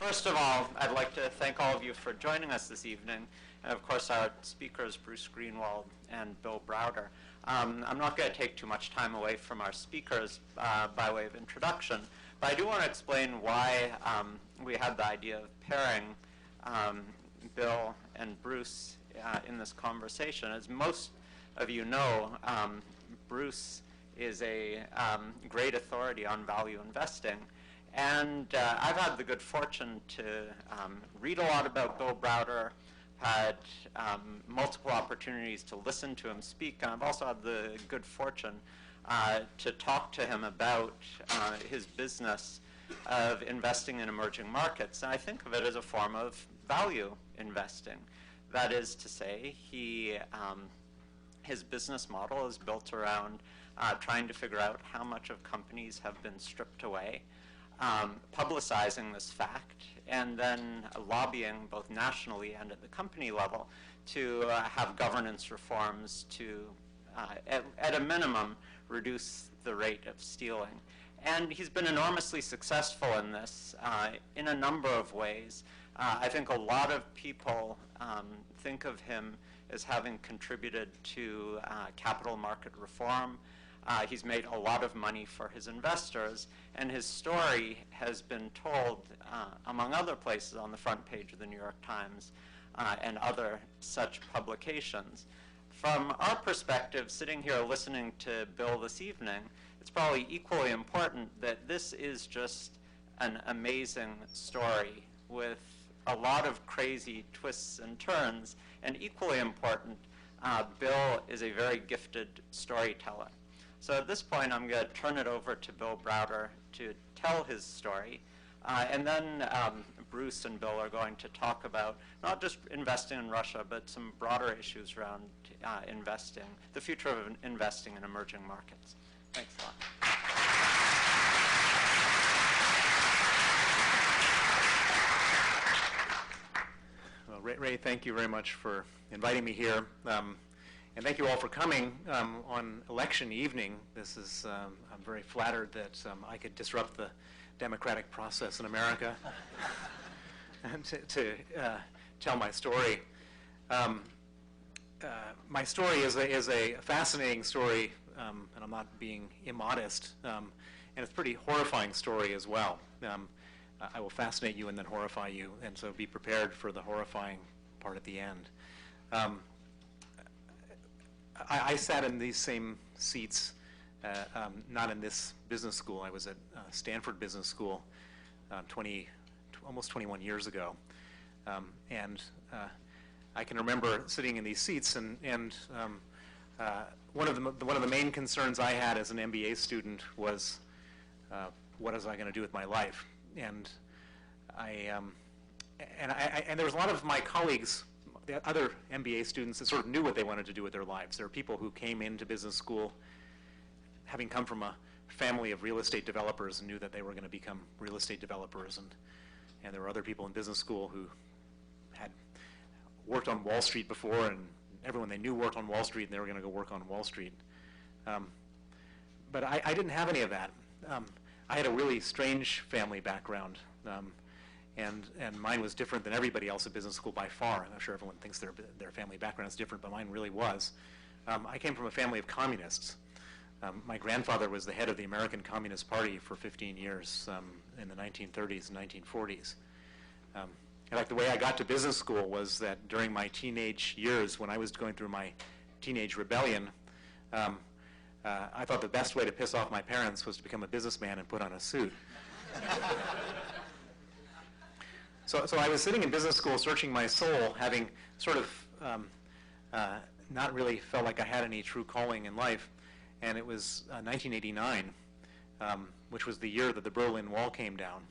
First of all, I'd like to thank all of you for joining us this evening, and of course our speakers, Bruce Greenwald and Bill Browder. I'm not going to take too much time away from our speakers by way of introduction, but I do want to explain why we had the idea of pairing Bill and Bruce in this conversation. As most of you know, Bruce is a great authority on value investing. And I've had the good fortune to read a lot about Bill Browder, had multiple opportunities to listen to him speak, and I've also had the good fortune to talk to him about his business of investing in emerging markets. And I think of it as a form of value investing. That is to say, his business model is built around trying to figure out how much of companies have been stripped away, publicizing this fact, and then lobbying both nationally and at the company level to have governance reforms to, at a minimum, reduce the rate of stealing. And he's been enormously successful in this in a number of ways. I think a lot of people think of him as having contributed to capital market reform. He's made a lot of money for his investors, and his story has been told, among other places, on the front page of the New York Times and other such publications. From our perspective, sitting here listening to Bill this evening, it's probably equally important that this is just an amazing story with a lot of crazy twists and turns, and equally important, Bill is a very gifted storyteller. So at this point, I'm going to turn it over to Bill Browder to tell his story. And then Bruce and Bill are going to talk about not just investing in Russia, but some broader issues around investing, the future of investing in emerging markets. Thanks a lot. Well, Ray, thank you very much for inviting me here. And thank you all for coming on election evening. This is, I'm very flattered that I could disrupt the democratic process in America and to tell my story. My story is a fascinating story, and I'm not being immodest, and it's a pretty horrifying story as well. I will fascinate you and then horrify you, and so be prepared for the horrifying part at the end. I sat in these same seats, not in this business school. I was at Stanford Business School almost 21 years ago. And I can remember sitting in these seats, and one of the main concerns I had as an MBA student was, what was I going to do with my life? And there was a lot of my colleagues, the other MBA students, that sort of knew what they wanted to do with their lives. There were people who came into business school having come from a family of real estate developers and knew that they were going to become real estate developers, and there were other people in business school who had worked on Wall Street before, and everyone they knew worked on Wall Street, and they were going to go work on Wall Street. But I didn't have any of that. I had a really strange family background. And mine was different than everybody else at business school by far. I'm sure everyone thinks their family background is different, but mine really was. I came from a family of communists. My grandfather was the head of the American Communist Party for 15 years in the 1930s and 1940s. In fact, the way I got to business school was that during my teenage years, when I was going through my teenage rebellion, I thought the best way to piss off my parents was to become a businessman and put on a suit. So I was sitting in business school searching my soul, having sort of not really felt like I had any true calling in life. And it was 1989, which was the year that the Berlin Wall came down.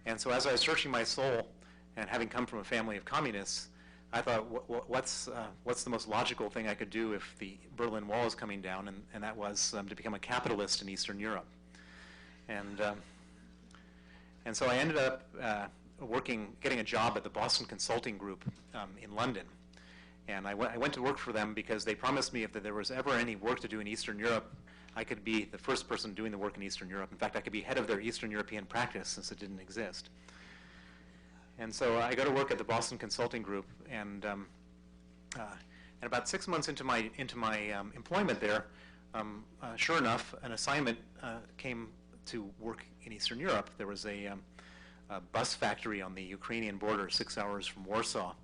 And so as I was searching my soul, and having come from a family of communists, I thought, what's the most logical thing I could do if the Berlin Wall is coming down? And that was to become a capitalist in Eastern Europe. And so I ended up getting a job at the Boston Consulting Group in London. And I went to work for them because they promised me if there was ever any work to do in Eastern Europe, I could be the first person doing the work in Eastern Europe. In fact, I could be head of their Eastern European practice since it didn't exist. And so I go to work at the Boston Consulting Group, and about 6 months into my employment there, sure enough, an assignment came to work in Eastern Europe. There was a bus factory on the Ukrainian border, 6 hours from Warsaw,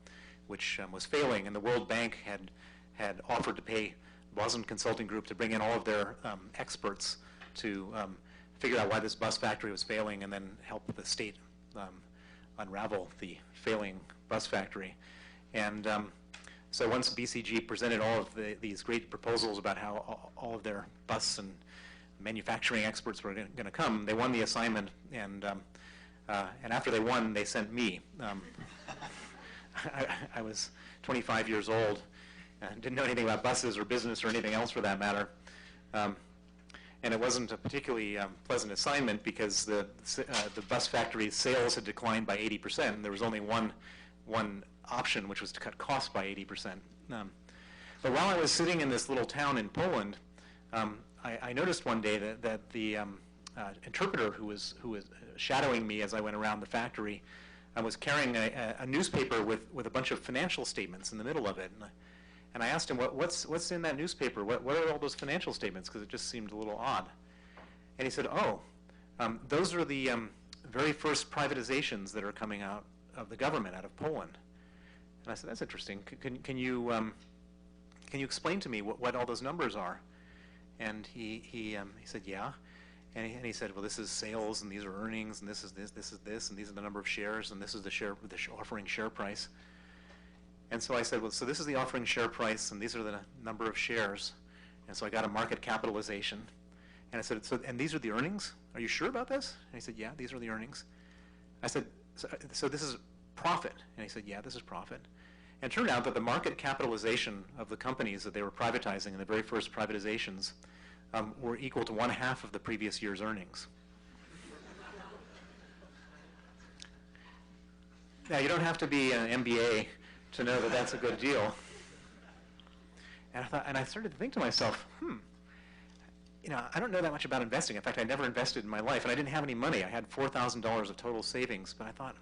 which was failing, and the World Bank had offered to pay Boston Consulting Group to bring in all of their experts to figure out why this bus factory was failing, and then help the state unravel the failing bus factory. And so once BCG presented all of these great proposals about how all of their bus and manufacturing experts were going to come, they won the assignment, and after they won, they sent me. I was 25 years old, didn't know anything about buses or business or anything else for that matter. And it wasn't a particularly pleasant assignment because the bus factory's sales had declined by 80%, and there was only one option, which was to cut costs by 80%. But while I was sitting in this little town in Poland, I noticed one day that the interpreter who was shadowing me as I went around the factory was carrying a newspaper with a bunch of financial statements in the middle of it. And I asked him, what's in that newspaper? What are all those financial statements? Because it just seemed a little odd. And he said, those are the very first privatizations that are coming out of the government, out of Poland. And I said, that's interesting. Can you explain to me what all those numbers are? And he said, yeah. And he said, well, this is sales, and these are earnings, and this is this, and these are the number of shares, and this is the offering share price. And so I said, well, so this is the offering share price, and these are the number of shares. And so I got a market capitalization. And I said, and these are the earnings? Are you sure about this? And he said, yeah, these are the earnings. I said, so this is profit? And he said, yeah, this is profit. And it turned out that the market capitalization of the companies that they were privatizing in the very first privatizations were equal to 1/2 of the previous year's earnings. Now, you don't have to be an MBA to know that that's a good deal. And I started to think to myself, I don't know that much about investing. In fact, I never invested in my life, and I didn't have any money. I had $4,000 of total savings, but I thought,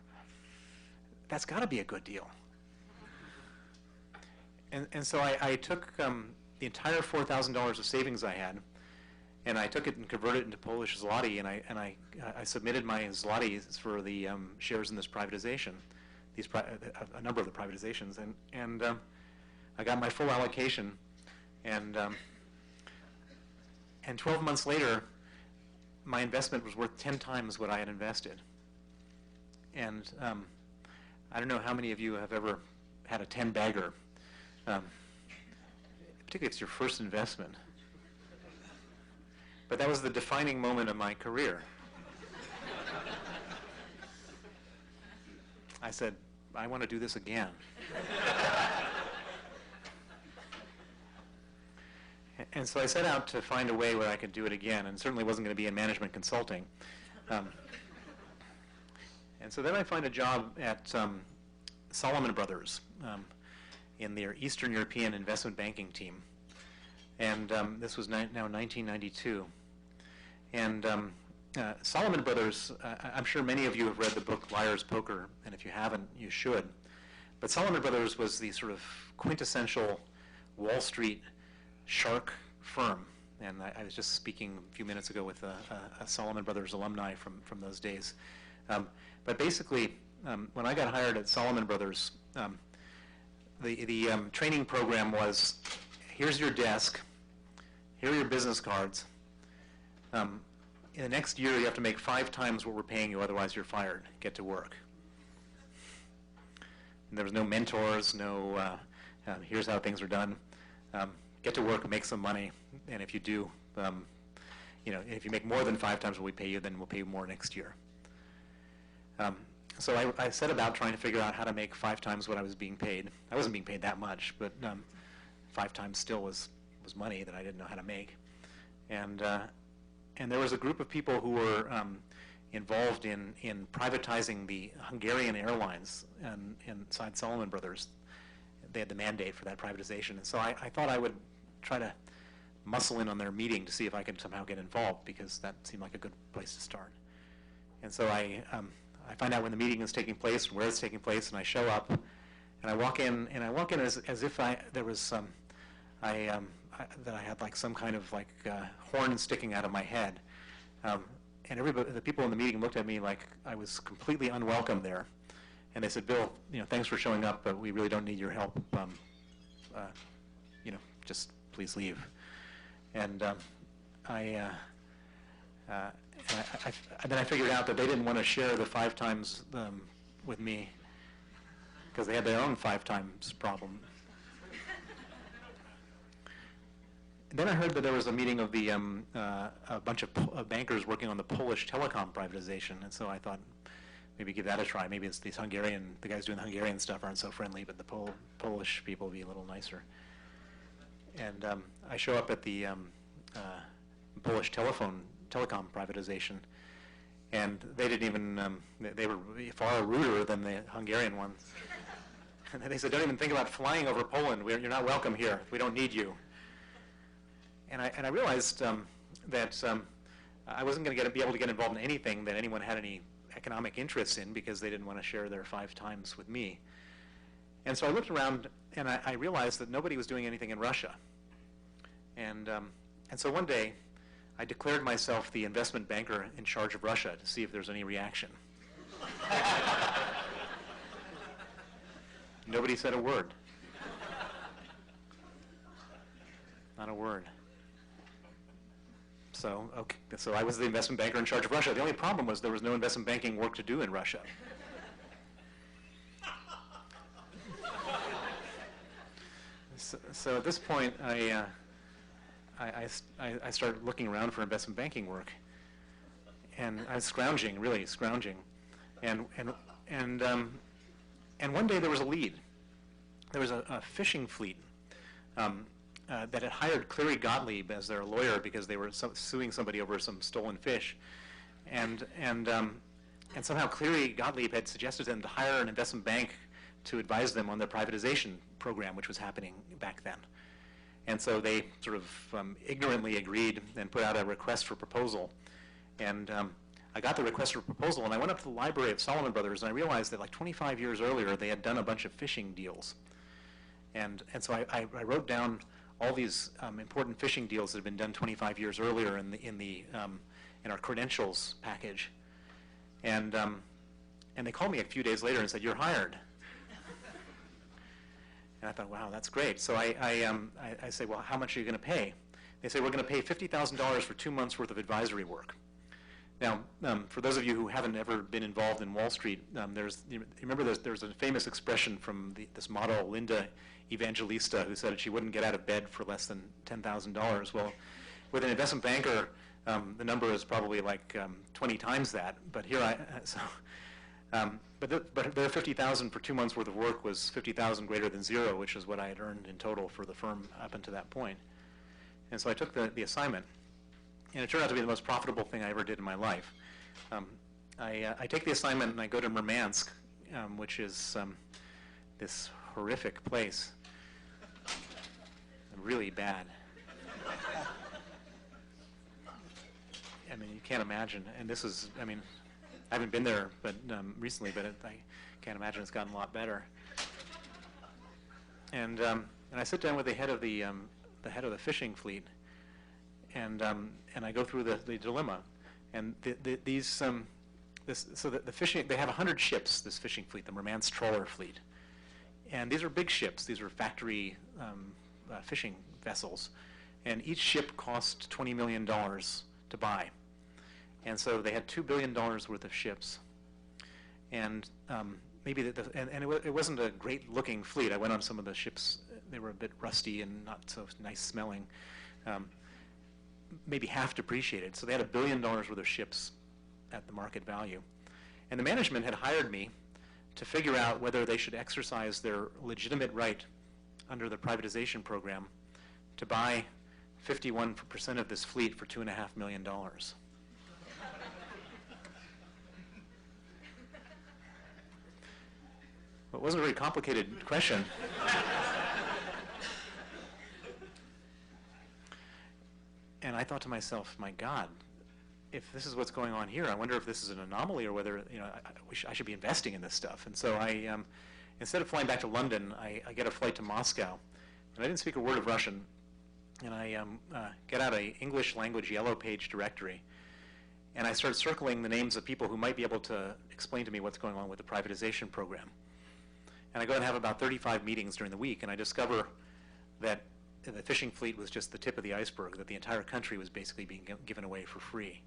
that's got to be a good deal. And so I took the entire $4,000 of savings I had, and I took it and converted it into Polish zloty, and I submitted my zlotys for the shares in this privatization, a number of the privatizations, and I got my full allocation, and 12 months later, my investment was worth 10 times what I had invested. And I don't know how many of you have ever had a 10-bagger, particularly if it's your first investment. But that was the defining moment of my career. I said, I want to do this again. And so I set out to find a way where I could do it again, and certainly wasn't going to be in management consulting. And so then I find a job at Salomon Brothers in their Eastern European investment banking team. And this was now 1992. And Salomon Brothers, I'm sure many of you have read the book Liar's Poker, and if you haven't, you should. But Salomon Brothers was the sort of quintessential Wall Street shark firm. And I was just speaking a few minutes ago with a Salomon Brothers alumni from those days. But basically, when I got hired at Salomon Brothers, the training program was, here's your desk, here are your business cards. In the next year, you have to make 5 times what we're paying you, otherwise you're fired. Get to work. And there was no mentors, no here's how things are done. Get to work, make some money, and if you do, if you make more than 5 times what we pay you, then we'll pay you more next year. So I set about trying to figure out how to make 5 times what I was being paid. I wasn't being paid that much, but 5 times still was money that I didn't know how to make. And there was a group of people who were involved in privatizing the Hungarian airlines inside Salomon Brothers. They had the mandate for that privatization. And so I thought I would try to muscle in on their meeting to see if I could somehow get involved, because that seemed like a good place to start. And so I I find out when the meeting is taking place, where it's taking place, and I show up, and I walk in, as if there was some, that I had like some kind of like horn sticking out of my head. And everybody, the people in the meeting looked at me like I was completely unwelcome there. And they said, Bill, thanks for showing up, but we really don't need your help. Just please leave. And then I figured out that they didn't want to share the 5 times with me because they had their own 5 times problem. Then I heard that there was a meeting of the a bunch of bankers working on the Polish telecom privatization, and so I thought maybe give that a try. Maybe it's the guys doing the Hungarian stuff aren't so friendly, but the Polish people will be a little nicer. And I show up at the Polish telecom privatization, and they didn't even, they were far ruder than the Hungarian ones. And they said, don't even think about flying over Poland. You're not welcome here. We don't need you. And I realized that I wasn't going to be able to get involved in anything that anyone had any economic interest in because they didn't want to share their 5 times with me. And so I looked around and I realized that nobody was doing anything in Russia. And so one day I declared myself the investment banker in charge of Russia to see if there's any reaction. Nobody said a word. Not a word. So I was the investment banker in charge of Russia. The only problem was there was no investment banking work to do in Russia. So at this point, I started looking around for investment banking work, and I was scrounging, really scrounging, and one day there was a lead. There was a fishing fleet that had hired Cleary Gottlieb as their lawyer because they were suing somebody over some stolen fish, and somehow Cleary Gottlieb had suggested to them to hire an investment bank to advise them on their privatization program, which was happening back then. And so they sort of ignorantly agreed and put out a request for proposal. And I got the request for proposal, and I went up to the library of Solomon Brothers, and I realized that like 25 years earlier, they had done a bunch of fishing deals. And so I wrote down all these important fishing deals that had been done 25 years earlier in our credentials package. And they called me a few days later and said, "You're hired." And I thought, wow, that's great. So I say, well, how much are you going to pay? They say, we're going to pay $50,000 for 2 months worth of advisory work. Now, for those of you who haven't ever been involved in Wall Street, remember there's a famous expression from this model, Linda Evangelista, who said that she wouldn't get out of bed for less than $10,000. Well, with an investment banker, the number is probably like 20 times that. But here but their $50,000 for 2 months worth of work was $50,000 greater than zero, which is what I had earned in total for the firm up until that point. And so I took the assignment, and it turned out to be the most profitable thing I ever did in my life. I take the assignment and I go to Murmansk, which is this horrific place, really bad. I mean, you can't imagine. And this is, I mean, I haven't been there recently, but I can't imagine it's gotten a lot better. And I sit down with the head of the fishing fleet, and I go through the dilemma. And the fishing, they have 100 ships, this fishing fleet, the Murmansk trawler fleet. And these are big ships. These are factory fishing vessels. And each ship cost $20 million to buy. And so they had $2 billion worth of ships. And it wasn't a great looking fleet. I went on some of the ships. They were a bit rusty and not so nice smelling. Maybe half depreciated. So they had $1 billion worth of ships at the market value. And the management had hired me to figure out whether they should exercise their legitimate right under the privatization program to buy 51% of this fleet for $2.5 million. Well, it wasn't a very complicated question. And I thought to myself, my God, if this is what's going on here, I wonder if this is an anomaly or whether, I should be investing in this stuff. And so I, instead of flying back to London, I get a flight to Moscow. And I didn't speak a word of Russian. And I get out an English language yellow page directory. And I start circling the names of people who might be able to explain to me what's going on with the privatization program. And I go and have about 35 meetings during the week, and I discover that the fishing fleet was just the tip of the iceberg, that the entire country was basically being given away for free.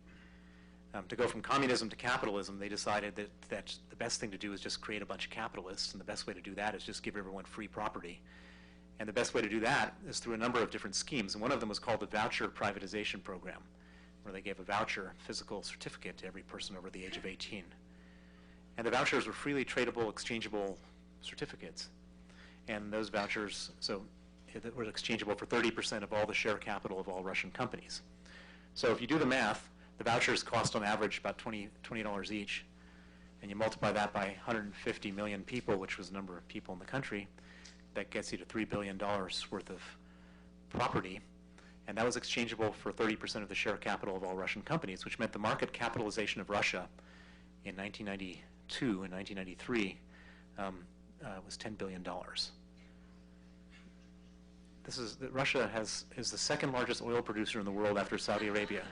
To go from communism to capitalism, they decided that the best thing to do is just create a bunch of capitalists, and the best way to do that is just give everyone free property. And the best way to do that is through a number of different schemes, and one of them was called the voucher privatization program, where they gave a voucher, physical certificate, to every person over the age of 18. And the vouchers were freely tradable, exchangeable certificates. And those vouchers were exchangeable for 30% of all the share capital of all Russian companies. So if you do the math, the vouchers cost on average about $20 each, and you multiply that by 150 million people, which was the number of people in the country, that gets you to $3 billion worth of property. And that was exchangeable for 30% of the share capital of all Russian companies, which meant the market capitalization of Russia in 1992 and 1993 was $10 billion. Russia is the second largest oil producer in the world after Saudi Arabia.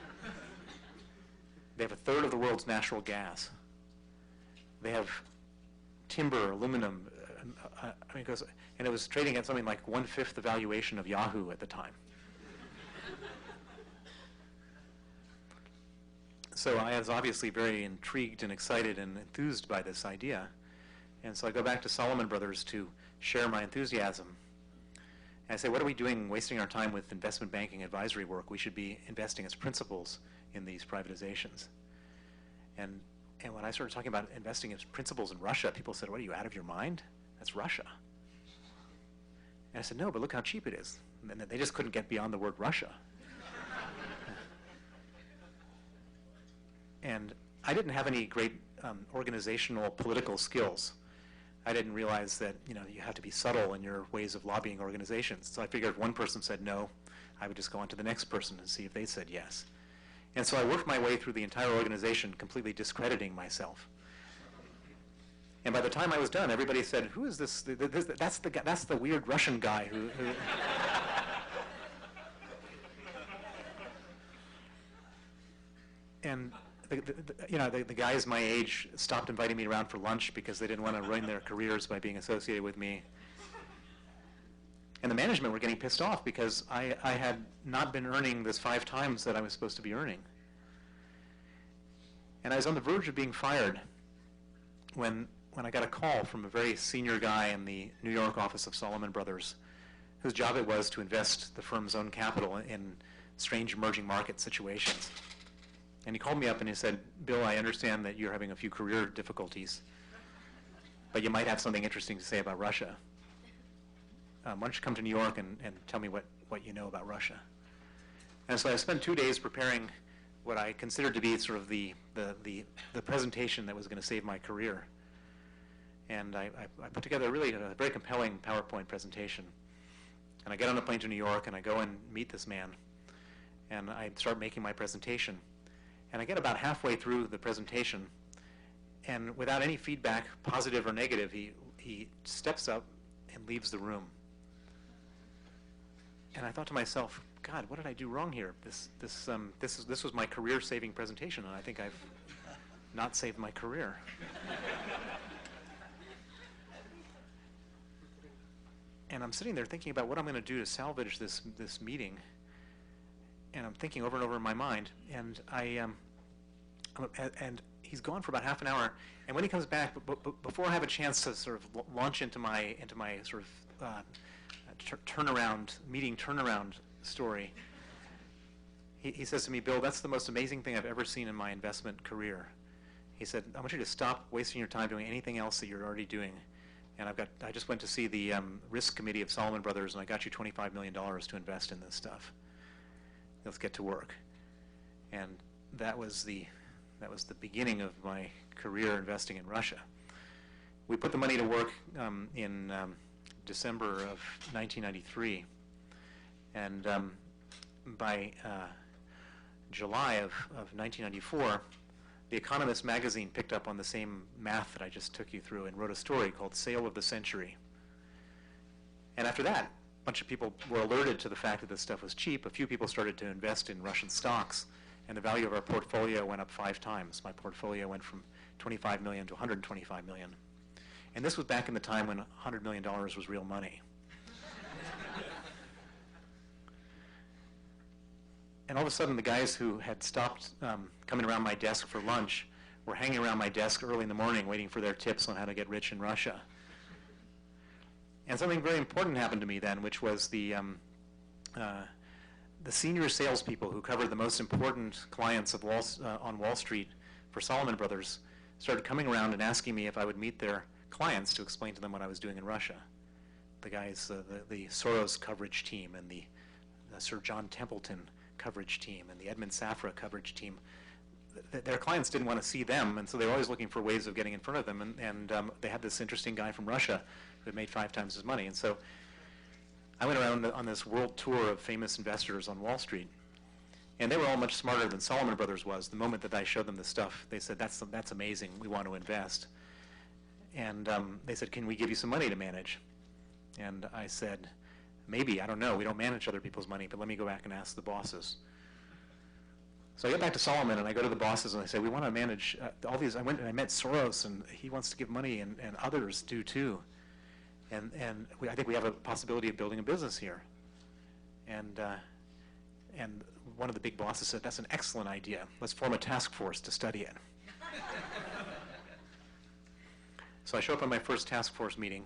They have a third of the world's natural gas. They have timber, aluminum, and it was trading at something like 1/5 the valuation of Yahoo at the time. So I was obviously very intrigued and excited and enthused by this idea. And so I go back to Salomon Brothers to share my enthusiasm. And I say, what are we doing wasting our time with investment banking advisory work? We should be investing as principals in these privatizations. And when I started talking about investing as principals in Russia, people said, what, are you out of your mind? That's Russia. And I said, no, but look how cheap it is. And they just couldn't get beyond the word Russia. And I didn't have any great organizational political skills. I didn't realize that you have to be subtle in your ways of lobbying organizations. So I figured if one person said no, I would just go on to the next person and see if they said yes. And so I worked my way through the entire organization, completely discrediting myself. And by the time I was done, everybody said, "Who is this? That's the weird Russian guy who." And the guys my age stopped inviting me around for lunch because they didn't want to ruin their careers by being associated with me. And the management were getting pissed off because I had not been earning this 5 times that I was supposed to be earning. And I was on the verge of being fired when I got a call from a very senior guy in the New York office of Salomon Brothers, whose job it was to invest the firm's own capital in strange emerging market situations. And he called me up and he said, "Bill, I understand that you're having a few career difficulties, but you might have something interesting to say about Russia. Why don't you come to New York and tell me what you know about Russia?" And so I spent 2 days preparing what I considered to be sort of the presentation that was going to save my career. And I put together a very compelling PowerPoint presentation. And I get on a plane to New York and I go and meet this man. And I start making my presentation. And I get about halfway through the presentation, and without any feedback, positive or negative, he steps up and leaves the room. And I thought to myself, God, what did I do wrong here? This was my career-saving presentation, and I think I've not saved my career. And I'm sitting there thinking about what I'm going to do to salvage this meeting. And I'm thinking over and over in my mind, and and he's gone for about half an hour. And when he comes back, before I have a chance to sort of launch into my sort of turnaround story, he says to me, "Bill, that's the most amazing thing I've ever seen in my investment career." He said, "I want you to stop wasting your time doing anything else that you're already doing. And I just went to see the risk committee of Salomon Brothers, and I got you $25 million to invest in this stuff. Let's get to work." And that was the beginning of my career investing in Russia. We put the money to work in December of 1993, and by July of 1994, The Economist magazine picked up on the same math that I just took you through and wrote a story called Sale of the Century. And after that, a bunch of people were alerted to the fact that this stuff was cheap. A few people started to invest in Russian stocks, and the value of our portfolio went up 5 times. My portfolio went from 25 million to 125 million. And this was back in the time when $100 million was real money. And all of a sudden, the guys who had stopped coming around my desk for lunch were hanging around my desk early in the morning waiting for their tips on how to get rich in Russia. And something very important happened to me then, which was the senior salespeople who covered the most important clients of on Wall Street for Salomon Brothers started coming around and asking me if I would meet their clients to explain to them what I was doing in Russia. The guys, the Soros coverage team and the Sir John Templeton coverage team and the Edmund Safra coverage team, their clients didn't want to see them, and so they were always looking for ways of getting in front of them, and they had this interesting guy from Russia who had made 5 times his money. And so I went around on this world tour of famous investors on Wall Street, and they were all much smarter than Salomon Brothers was. The moment that I showed them the stuff, they said, that's amazing, we want to invest. And they said, can we give you some money to manage? And I said, maybe, I don't know, we don't manage other people's money, but let me go back and ask the bosses. So I get back to Salomon and I go to the bosses and I say, we want to manage all these. I went and I met Soros and he wants to give money and others do too. And I think we have a possibility of building a business here. And one of the big bosses said, that's an excellent idea. Let's form a task force to study it. So I show up on my first task force meeting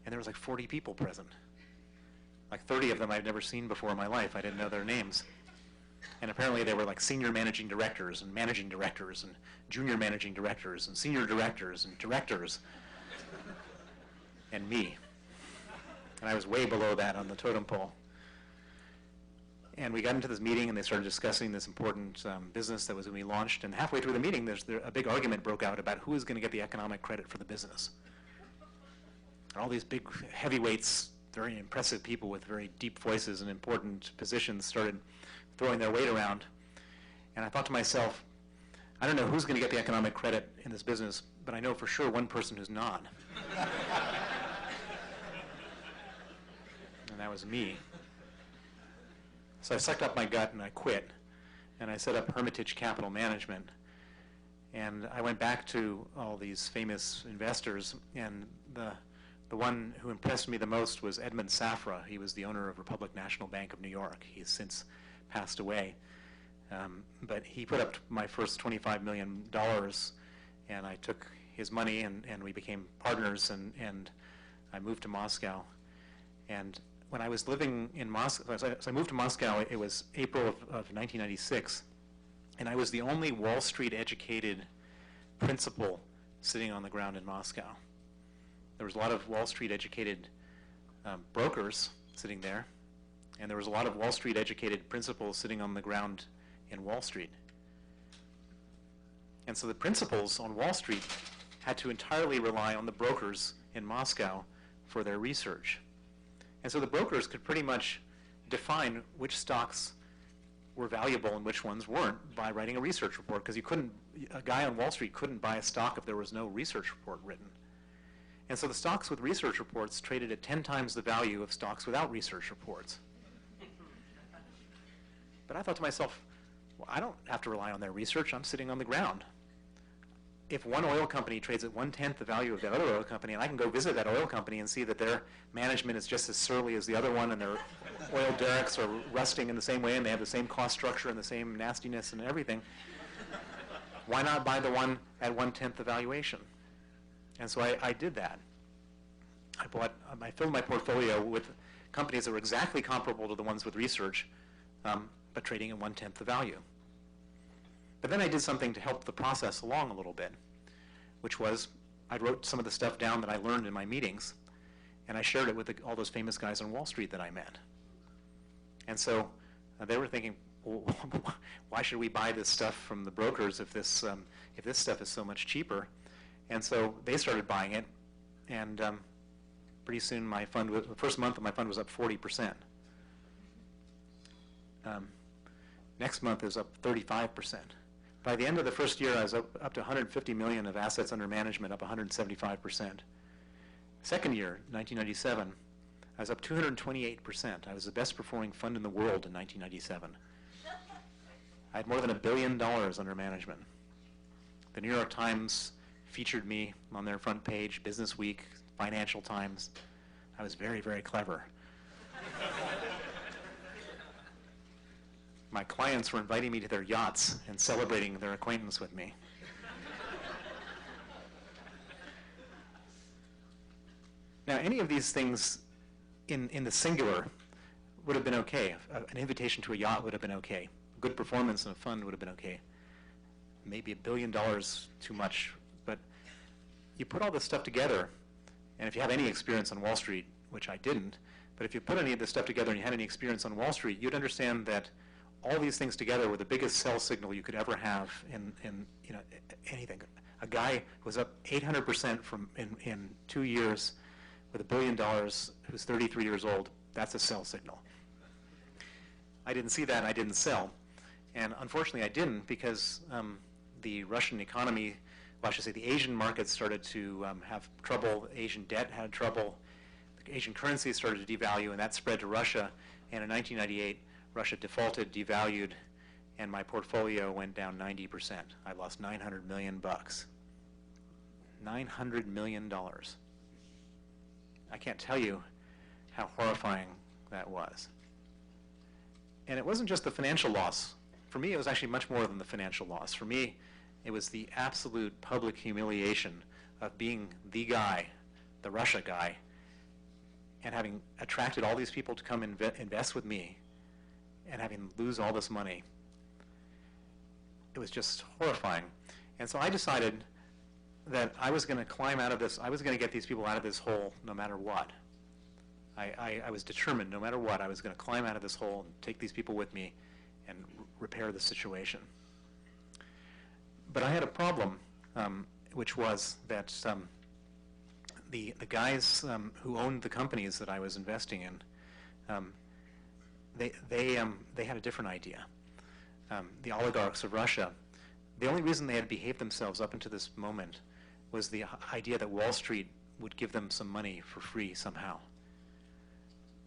and there was like 40 people present. Like 30 of them I'd never seen before in my life. I didn't know their names. And apparently they were like senior managing directors and junior managing directors and senior directors and directors and me. And I was way below that on the totem pole. And we got into this meeting and they started discussing this important business that was going to be launched. And halfway through the meeting, a big argument broke out about who is going to get the economic credit for the business. And all these big heavyweights, very impressive people with very deep voices and important positions started throwing their weight around. And I thought to myself, I don't know who's going to get the economic credit in this business, but I know for sure one person who's not. And that was me. So I sucked up my gut and I quit. And I set up Hermitage Capital Management. And I went back to all these famous investors, and the one who impressed me the most was Edmund Safra. He was the owner of Republic National Bank of New York. He's since passed away. But he put up my first $25 million, and I took his money, and we became partners, and I moved to Moscow. And when I was living in Moscow, so I moved to Moscow, it was April of 1996, and I was the only Wall Street educated principal sitting on the ground in Moscow. There was a lot of Wall Street educated brokers sitting there, and there was a lot of Wall Street educated principals sitting on the ground in Wall Street. And so the principals on Wall Street had to entirely rely on the brokers in Moscow for their research. And so the brokers could pretty much define which stocks were valuable and which ones weren't by writing a research report, because a guy on Wall Street couldn't buy a stock if there was no research report written. And so the stocks with research reports traded at 10 times the value of stocks without research reports. But I thought to myself, well, I don't have to rely on their research. I'm sitting on the ground. If one oil company trades at 1/10 the value of that other oil company, and I can go visit that oil company and see that their management is just as surly as the other one, and their oil derricks are rusting in the same way, and they have the same cost structure and the same nastiness and everything, why not buy the one at 1/10 the valuation? And so I did that. I filled my portfolio with companies that were exactly comparable to the ones with research, but trading at 1/10 the value. But then I did something to help the process along a little bit, which was I wrote some of the stuff down that I learned in my meetings, and I shared it with all those famous guys on Wall Street that I met. And so they were thinking, well, why should we buy this stuff from the brokers if this stuff is so much cheaper? And so they started buying it, and pretty soon the first month of my fund was up 40%. Next month, it was up 35%. By the end of the first year, I was up to 150 million of assets under management, up 175%. Second year, 1997, I was up 228%. I was the best performing fund in the world in 1997. I had more than $1 billion under management. The New York Times featured me on their front page, Business Week, Financial Times. I was very, very clever. My clients were inviting me to their yachts and celebrating their acquaintance with me. Now, any of these things in the singular would have been okay. An invitation to a yacht would have been okay. Good performance in a fund would have been okay. Maybe $1 billion too much, but you put all this stuff together, and if you have any experience on Wall Street, which I didn't, but if you put any of this stuff together and you had any experience on Wall Street, you'd understand that all these things together were the biggest sell signal you could ever have in anything. A guy who was up 800% in 2 years with $1 billion, who's 33 years old, that's a sell signal. I didn't see that, and I didn't sell. And unfortunately, I didn't because the Russian economy, well, I should say the Asian markets started to have trouble. Asian debt had trouble. The Asian currencies started to devalue, and that spread to Russia. And in 1998, Russia defaulted, devalued, and my portfolio went down 90%. I lost $900 million. $900 million. I can't tell you how horrifying that was. And it wasn't just the financial loss. For me, it was actually much more than the financial loss. For me, it was the absolute public humiliation of being the guy, the Russia guy, and having attracted all these people to come invest with me and having them lose all this money. It was just horrifying. And so I decided that I was going to climb out of this. I was going to get these people out of this hole no matter what. I was determined, no matter what, I was going to climb out of this hole and take these people with me and repair the situation. But I had a problem, which was that the guys who owned the companies that I was investing in, they had a different idea. The oligarchs of Russia, the only reason they had behaved themselves up until this moment was the idea that Wall Street would give them some money for free somehow.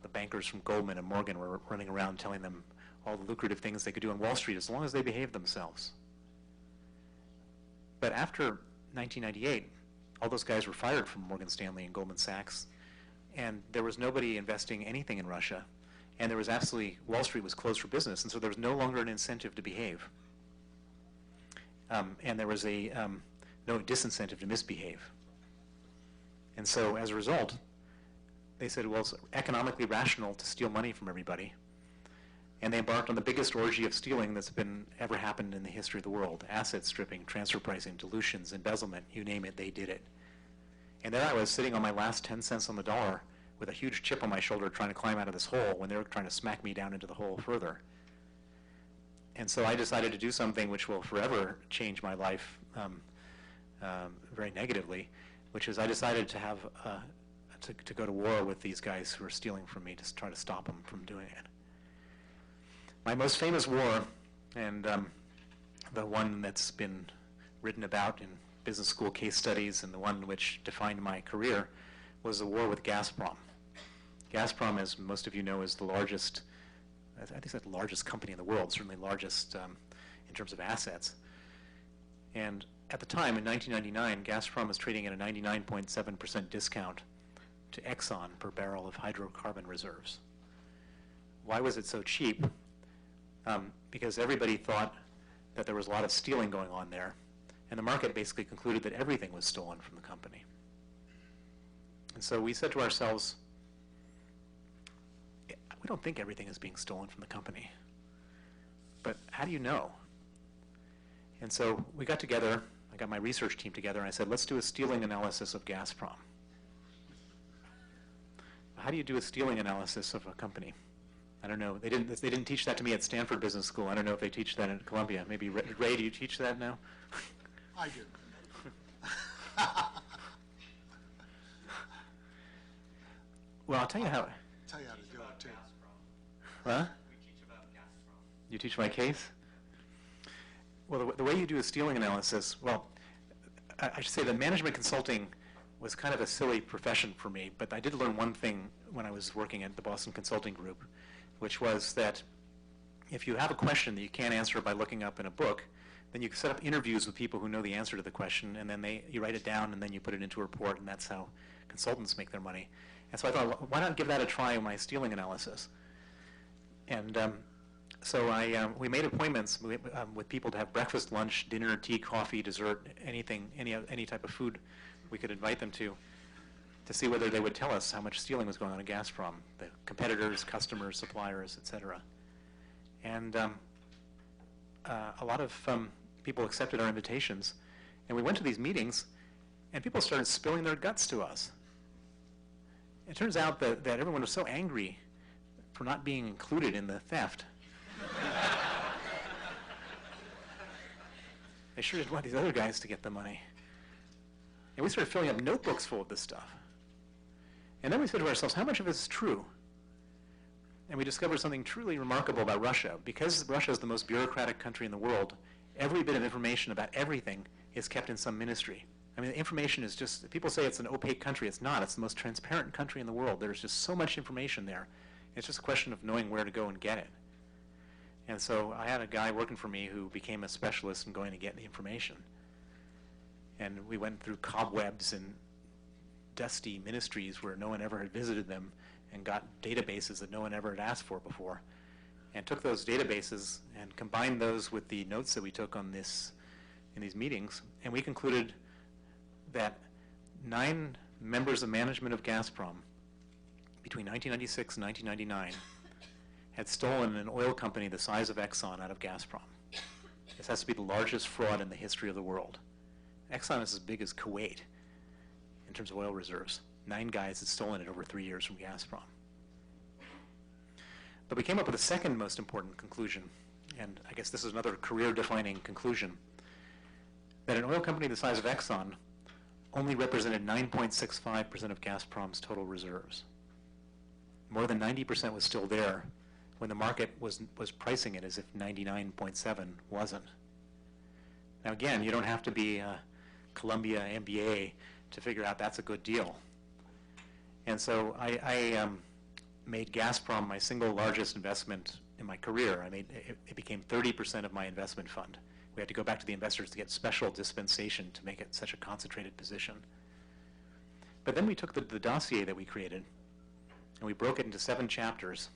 The bankers from Goldman and Morgan were running around telling them all the lucrative things they could do on Wall Street as long as they behaved themselves. But after 1998, all those guys were fired from Morgan Stanley and Goldman Sachs, and there was nobody investing anything in Russia, and there was absolutely, Wall Street was closed for business, and so there was no longer an incentive to behave. And there was no disincentive to misbehave. And so as a result, they said, well, it's economically rational to steal money from everybody. And they embarked on the biggest orgy of stealing that's ever happened in the history of the world. Asset stripping, transfer pricing, dilutions, embezzlement, you name it, they did it. And there I was sitting on my last 10 cents on the dollar with a huge chip on my shoulder trying to climb out of this hole when they were trying to smack me down into the hole further. And so I decided to do something which will forever change my life very negatively, which is I decided to have to go to war with these guys who are stealing from me to try to stop them from doing it. My most famous war, and the one that's been written about in business school case studies and the one which defined my career, was the war with Gazprom. Gazprom, as most of you know, is the largest, I think it's the largest company in the world, certainly largest in terms of assets. And at the time, in 1999, Gazprom was trading at a 99.7% discount to Exxon per barrel of hydrocarbon reserves. Why was it so cheap? Because everybody thought that there was a lot of stealing going on there, and the market basically concluded that everything was stolen from the company. And so we said to ourselves, we don't think everything is being stolen from the company, but how do you know? And so we got together, I got my research team together, and I said, let's do a stealing analysis of Gazprom. How do you do a stealing analysis of a company? I don't know. They didn't teach that to me at Stanford Business School. I don't know if they teach that at Columbia. Maybe Ray, do you teach that now? I do. Well, I'll tell you how. Tell you how to do it too. Huh? We teach about Gazprom. You teach my case? Well, the way you do a stealing analysis, well, I should say that management consulting was kind of a silly profession for me, but I did learn one thing when I was working at the Boston Consulting Group, which was that if you have a question that you can't answer by looking up in a book, then you can set up interviews with people who know the answer to the question, and then you write it down, and then you put it into a report, and that's how consultants make their money. And so I thought, why not give that a try in my stealing analysis? And so we made appointments with people to have breakfast, lunch, dinner, tea, coffee, dessert, anything, any type of food we could invite them to see whether they would tell us how much stealing was going on at Gazprom, the competitors, customers, suppliers, et cetera. And a lot of people accepted our invitations, and we went to these meetings, and people started spilling their guts to us. It turns out that everyone was so angry for not being included in the theft. They sure didn't want these other guys to get the money. And we started filling up notebooks full of this stuff. And then we said to ourselves, how much of this is true? And we discovered something truly remarkable about Russia. Because Russia is the most bureaucratic country in the world, every bit of information about everything is kept in some ministry. I mean, the information is just, people say it's an opaque country. It's not. It's the most transparent country in the world. There's just so much information there. It's just a question of knowing where to go and get it. And so I had a guy working for me who became a specialist in going to get the information. And we went through cobwebs and dusty ministries where no one ever had visited them and got databases that no one ever had asked for before, and took those databases and combined those with the notes that we took on this in these meetings, and we concluded that 9 members of management of Gazprom between 1996 and 1999 had stolen an oil company the size of Exxon out of Gazprom. This has to be the largest fraud in the history of the world. Exxon is as big as Kuwait in terms of oil reserves. 9 guys had stolen it over 3 years from Gazprom. But we came up with a second most important conclusion, and I guess this is another career-defining conclusion, that an oil company the size of Exxon only represented 9.65% of Gazprom's total reserves. More than 90% was still there when the market was pricing it as if 99.7 wasn't. Now again, you don't have to be a Columbia MBA to figure out that's a good deal. And so I made Gazprom my single largest investment in my career. It became 30% of my investment fund. We had to go back to the investors to get special dispensation to make it such a concentrated position. But then we took the dossier that we created and we broke it into 7 chapters.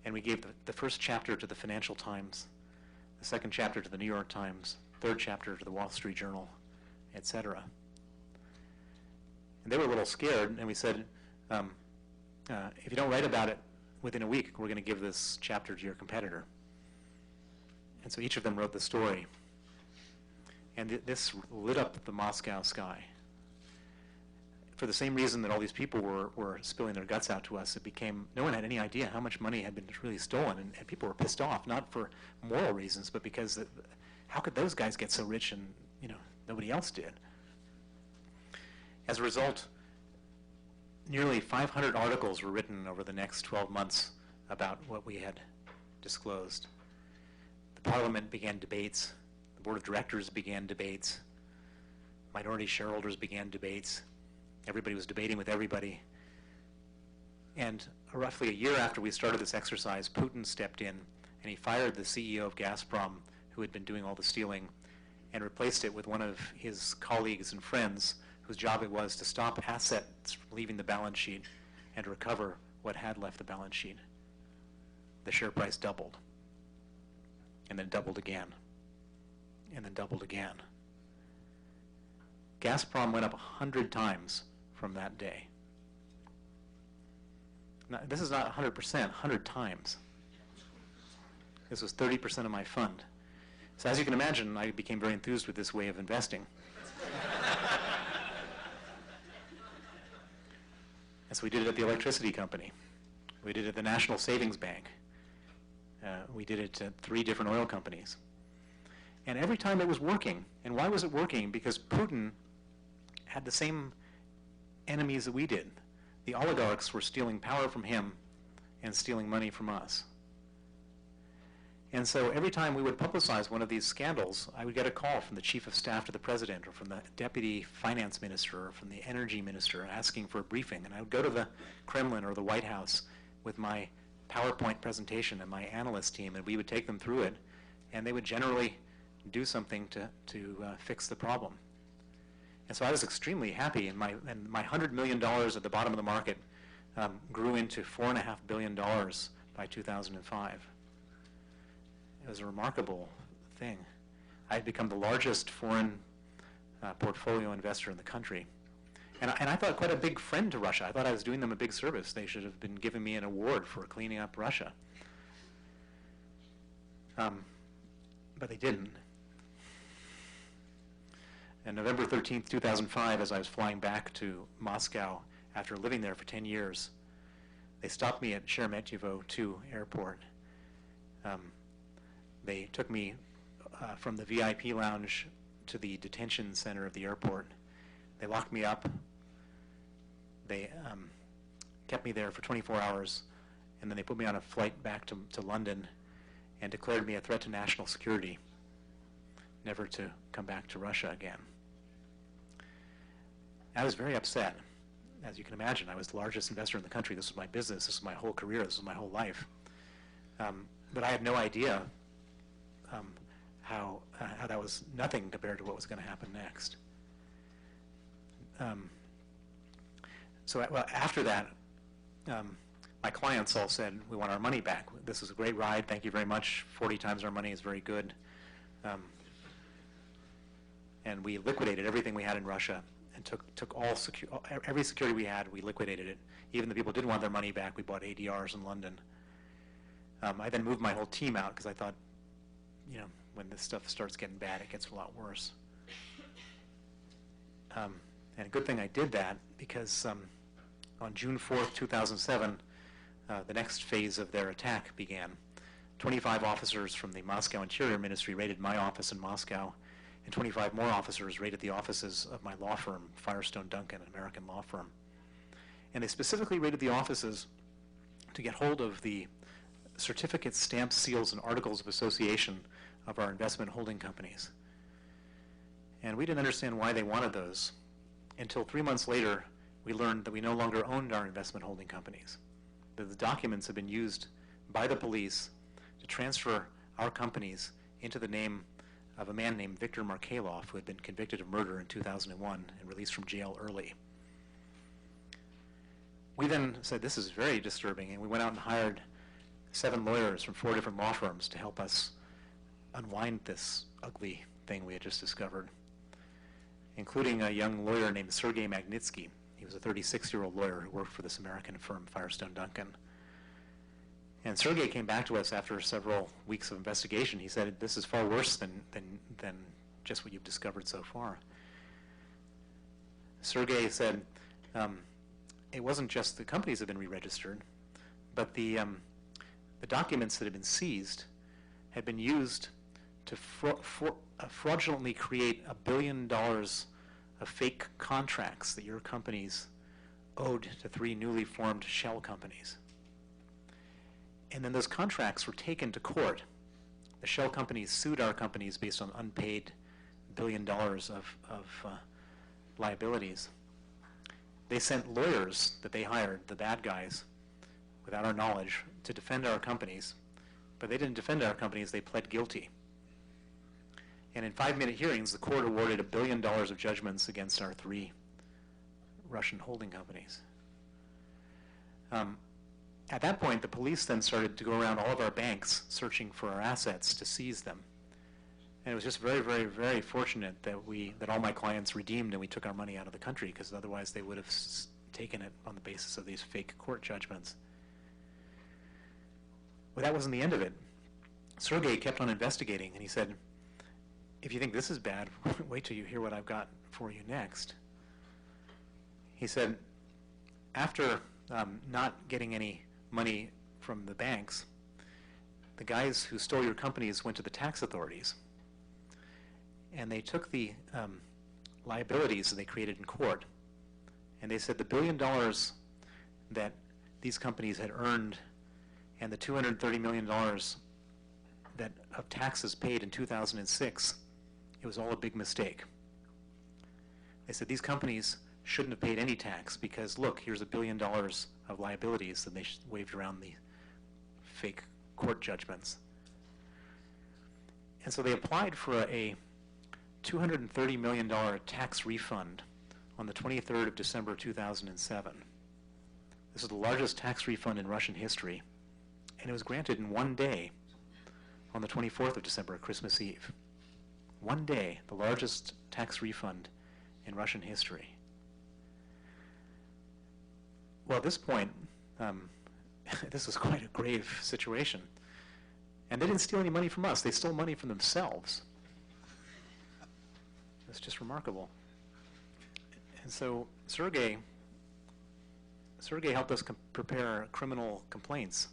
And we gave the first chapter to the Financial Times, the second chapter to the New York Times, third chapter to the Wall Street Journal, et cetera. And they were a little scared, and we said, if you don't write about it within a week, we're going to give this chapter to your competitor. And so each of them wrote the story. And this lit up the Moscow sky. For the same reason that all these people were spilling their guts out to us, it became, no one had any idea how much money had been really stolen, and people were pissed off, not for moral reasons, but because how could those guys get so rich and nobody else did? As a result, nearly 500 articles were written over the next 12 months about what we had disclosed. The Parliament began debates, the Board of Directors began debates, minority shareholders began debates. Everybody was debating with everybody. And roughly a year after we started this exercise, Putin stepped in and he fired the CEO of Gazprom, who had been doing all the stealing, and replaced it with one of his colleagues and friends whose job it was to stop assets leaving the balance sheet and to recover what had left the balance sheet. The share price doubled, and then doubled again, and then doubled again. Gazprom went up 100 times from that day. Now, this is not 100%, 100 times. This was 30% of my fund. So as you can imagine, I became very enthused with this way of investing. And so we did it at the electricity company. We did it at the National Savings Bank. We did it at 3 different oil companies. And every time it was working. And why was it working? Because Putin had the same enemies that we did. The oligarchs were stealing power from him and stealing money from us. And so every time we would publicize one of these scandals, I would get a call from the chief of staff to the president or from the deputy finance minister or from the energy minister asking for a briefing. And I would go to the Kremlin or the White House with my PowerPoint presentation and my analyst team, and we would take them through it, and they would generally do something to fix the problem. And so I was extremely happy, and my $100 million at the bottom of the market grew into $4.5 billion by 2005. It was a remarkable thing. I had become the largest foreign portfolio investor in the country. And I thought quite a big friend to Russia. I thought I was doing them a big service. They should have been giving me an award for cleaning up Russia. But they didn't. And November 13th, 2005, as I was flying back to Moscow after living there for 10 years, they stopped me at Sheremetyevo 2 airport. They took me from the VIP lounge to the detention center of the airport. They locked me up. They kept me there for 24 hours, and then they put me on a flight back to London and declared me a threat to national security, never to come back to Russia again. I was very upset. As you can imagine, I was the largest investor in the country. This was my business. This was my whole career. This was my whole life. But I had no idea how that was nothing compared to what was going to happen next. Well, after that, my clients all said, we want our money back. This was a great ride. Thank you very much. 40 times our money is very good. And we liquidated everything we had in Russia and took every security we had, we liquidated it. Even the people who didn't want their money back, we bought ADRs in London. I then moved my whole team out because I thought, when this stuff starts getting bad, it gets a lot worse. And a good thing I did that because on June 4th, 2007, the next phase of their attack began. 25 officers from the Moscow Interior Ministry raided my office in Moscow, and 25 more officers raided the offices of my law firm, Firestone Duncan, an American law firm. And they specifically raided the offices to get hold of the certificates, stamps, seals, and articles of association of our investment holding companies. And we didn't understand why they wanted those until 3 months later we learned that we no longer owned our investment holding companies, that the documents had been used by the police to transfer our companies into the name of a man named Viktor Markelov, who had been convicted of murder in 2001 and released from jail early. We then said, this is very disturbing, and we went out and hired 7 lawyers from 4 different law firms to help us unwind this ugly thing we had just discovered, including a young lawyer named Sergei Magnitsky. He was a 36-year-old lawyer who worked for this American firm, Firestone Duncan. And Sergei came back to us after several weeks of investigation. He said, this is far worse than just what you've discovered so far. Sergei said, it wasn't just the companies that had been re-registered, but the documents that had been seized had been used to fraudulently create $1 billion of fake contracts that your companies owed to 3 newly formed shell companies. And then those contracts were taken to court. The shell companies sued our companies based on unpaid $1 billion of liabilities. They sent lawyers that they hired, the bad guys, without our knowledge, to defend our companies. But they didn't defend our companies, they pled guilty. And in 5-minute hearings, the court awarded $1 billion of judgments against our 3 Russian holding companies. At that point, the police then started to go around all of our banks searching for our assets to seize them. And it was just very, very, very fortunate that all my clients redeemed and we took our money out of the country, because otherwise they would have taken it on the basis of these fake court judgments. But that wasn't the end of it. Sergei kept on investigating, and he said, if you think this is bad, wait till you hear what I've got for you next. He said, after not getting any money from the banks, the guys who stole your companies went to the tax authorities, and they took the liabilities that they created in court, and they said the $1 billion that these companies had earned and the $230 million that of taxes paid in 2006, it was all a big mistake. They said these companies shouldn't have paid any tax because, look, here's $1 billion of liabilities that they waved around the fake court judgments. And so they applied for a $230 million tax refund on the 23rd of December 2007. This is the largest tax refund in Russian history, and it was granted in one day on the 24th of December, Christmas Eve. One day, the largest tax refund in Russian history. Well, at this point, this was quite a grave situation. And they didn't steal any money from us. They stole money from themselves. It's just remarkable. And so Sergei helped us prepare criminal complaints.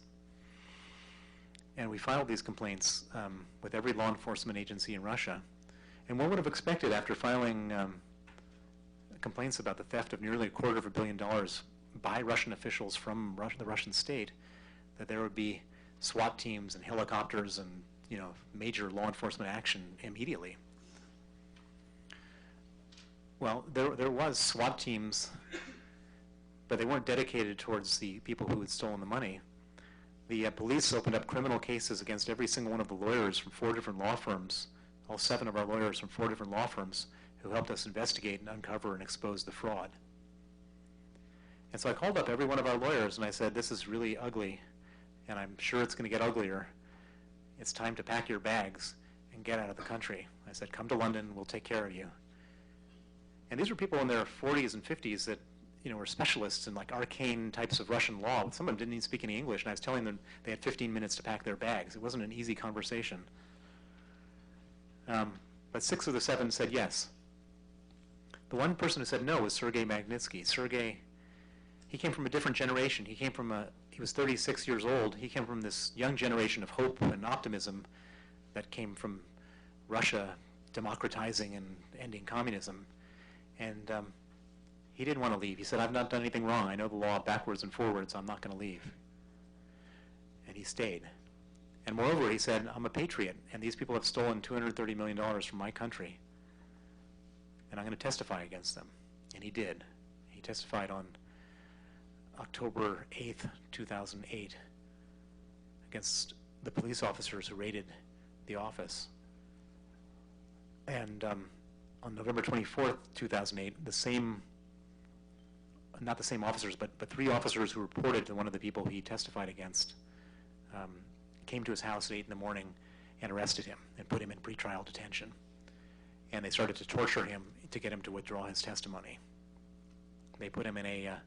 And we filed these complaints with every law enforcement agency in Russia. And one would have expected, after filing complaints about the theft of nearly $250 million by Russian officials from the Russian state, that there would be SWAT teams and helicopters and, major law enforcement action immediately. Well, there was SWAT teams, but they weren't dedicated towards the people who had stolen the money. The police opened up criminal cases against every single one of the lawyers from 4 different law firms, all 7 of our lawyers from 4 different law firms, who helped us investigate and uncover and expose the fraud. And so I called up every one of our lawyers and I said, this is really ugly, and I'm sure it's going to get uglier. It's time to pack your bags and get out of the country. I said, come to London, we'll take care of you. And these were people in their 40s and 50s that were specialists in like arcane types of Russian law. Some of them didn't even speak any English, and I was telling them they had 15 minutes to pack their bags. It wasn't an easy conversation. But 6 of the 7 said yes. The one person who said no was Sergei Magnitsky. Sergei, he came from a different generation. He was 36 years old. He came from this young generation of hope and optimism that came from Russia democratizing and ending communism. And he didn't want to leave. He said, I've not done anything wrong. I know the law backwards and forwards. I'm not going to leave. And he stayed. And moreover, he said, I'm a patriot, and these people have stolen $230 million from my country, and I'm going to testify against them. And he did. He testified on October 8th, 2008, against the police officers who raided the office. And on November 24th, 2008, not the same officers, but 3 officers who reported to one of the people he testified against came to his house at 8 in the morning and arrested him and put him in pretrial detention. And they started to torture him to get him to withdraw his testimony. They put him in a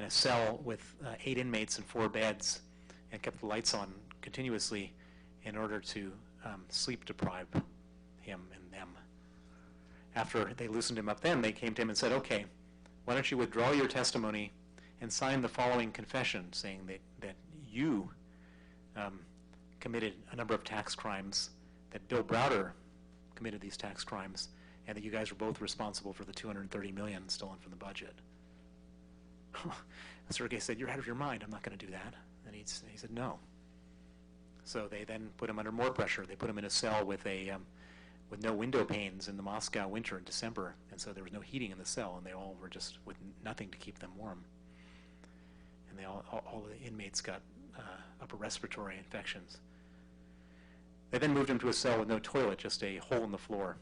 cell with 8 inmates and 4 beds and kept the lights on continuously in order to sleep deprive him and them. After they loosened him up then, they came to him and said, okay, why don't you withdraw your testimony and sign the following confession saying that you committed a number of tax crimes, that Bill Browder committed these tax crimes, and that you guys were both responsible for the $230 million stolen from the budget. Sergei said, you're out of your mind. I'm not going to do that. And he said, no. So they then put him under more pressure. They put him in a cell with no window panes in the Moscow winter in December, and so there was no heating in the cell, and they all were just with nothing to keep them warm. And all the inmates got upper respiratory infections. They then moved him to a cell with no toilet, just a hole in the floor.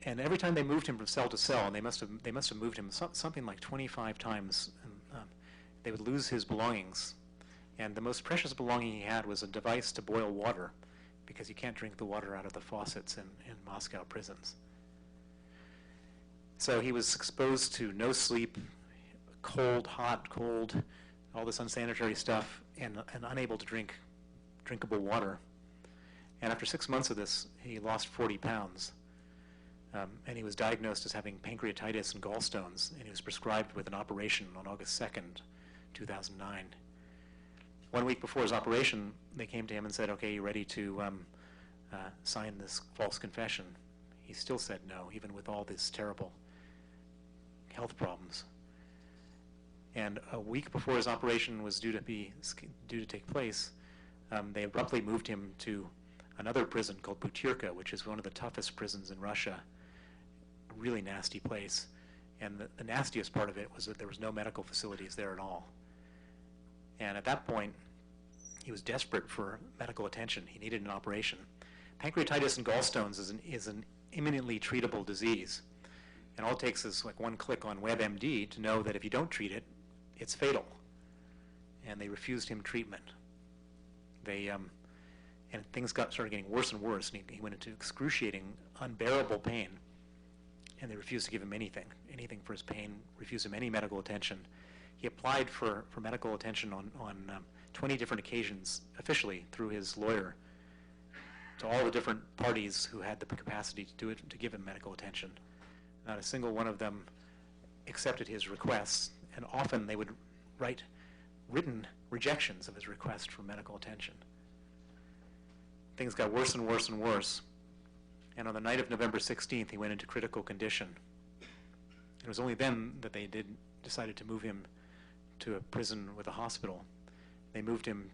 And every time they moved him from cell to cell, and they must have moved him something like 25 times, they would lose his belongings. And the most precious belonging he had was a device to boil water, because you can't drink the water out of the faucets in Moscow prisons. So he was exposed to no sleep, cold, hot, cold, all this unsanitary stuff, and unable to drink drinkable water. And after 6 months of this, he lost 40 pounds. And he was diagnosed as having pancreatitis and gallstones, and he was prescribed with an operation on August 2nd, 2009. 1 week before his operation, they came to him and said, okay, you ready to sign this false confession? He still said no, even with all these terrible health problems. And a week before his operation was due to take place, they abruptly moved him to another prison called Butyrka, which is one of the toughest prisons in Russia. A really nasty place. And the nastiest part of it was that there was no medical facilities there at all. And at that point, he was desperate for medical attention. He needed an operation. Pancreatitis and gallstones is an imminently treatable disease. And all it takes is like one click on WebMD to know that if you don't treat it, it's fatal. And they refused him treatment. And things started getting worse and worse, and he went into excruciating, unbearable pain. And they refused to give him anything for his pain, refused him any medical attention. He applied for medical attention on 20 different occasions, officially through his lawyer, to all the different parties who had the capacity to give him medical attention. Not a single one of them accepted his requests, and often they would write written rejections of his request for medical attention. Things got worse and worse and worse. And on the night of November 16th, he went into critical condition. It was only then that they decided to move him to a prison with a hospital. They moved him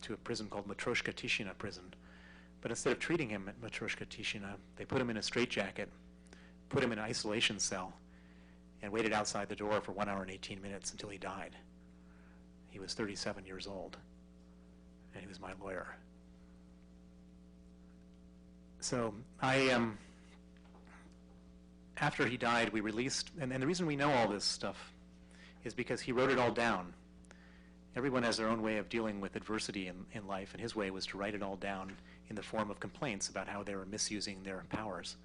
to a prison called Matryoshka Tishina prison. But instead of treating him at Matryoshka Tishina, they put him in a straitjacket, put him in an isolation cell, and waited outside the door for 1 hour and 18 minutes until he died. He was 37 years old, and he was my lawyer. So after he died, we released, and the reason we know all this stuff is because he wrote it all down. Everyone has their own way of dealing with adversity in life, and his way was to write it all down in the form of complaints about how they were misusing their powers.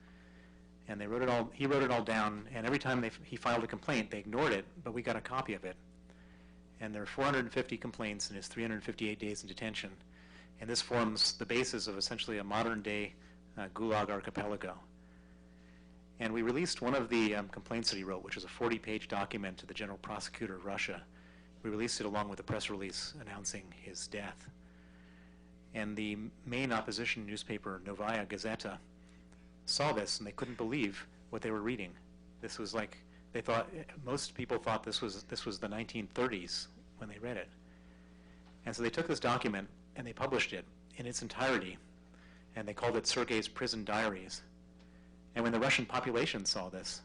And he wrote it all down, and every time he filed a complaint, they ignored it, but we got a copy of it. And there are 450 complaints in his 358 days in detention, and this forms the basis of essentially a modern-day Gulag archipelago. And we released one of the complaints that he wrote, which is a 40-page document to the General Prosecutor of Russia. We released it along with a press release announcing his death. And the main opposition newspaper, Novaya Gazeta, saw this, and they couldn't believe what they were reading. This was like, they thought, most people thought this was the 1930s when they read it. And so they took this document and they published it in its entirety, and they called it Sergei's Prison Diaries. And when the Russian population saw this,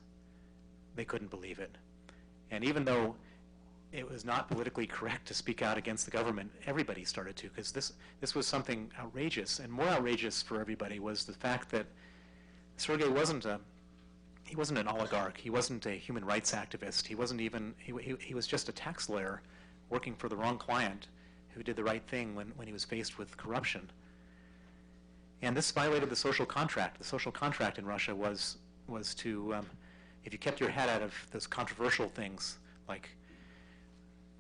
they couldn't believe it. And even though it was not politically correct to speak out against the government, everybody started to, because this was something outrageous. And more outrageous for everybody was the fact that Sergei wasn't an oligarch. He wasn't a human rights activist. He wasn't even, he was just a tax lawyer working for the wrong client who did the right thing when he was faced with corruption. And this violated the social contract. The social contract in Russia was to, if you kept your head out of those controversial things like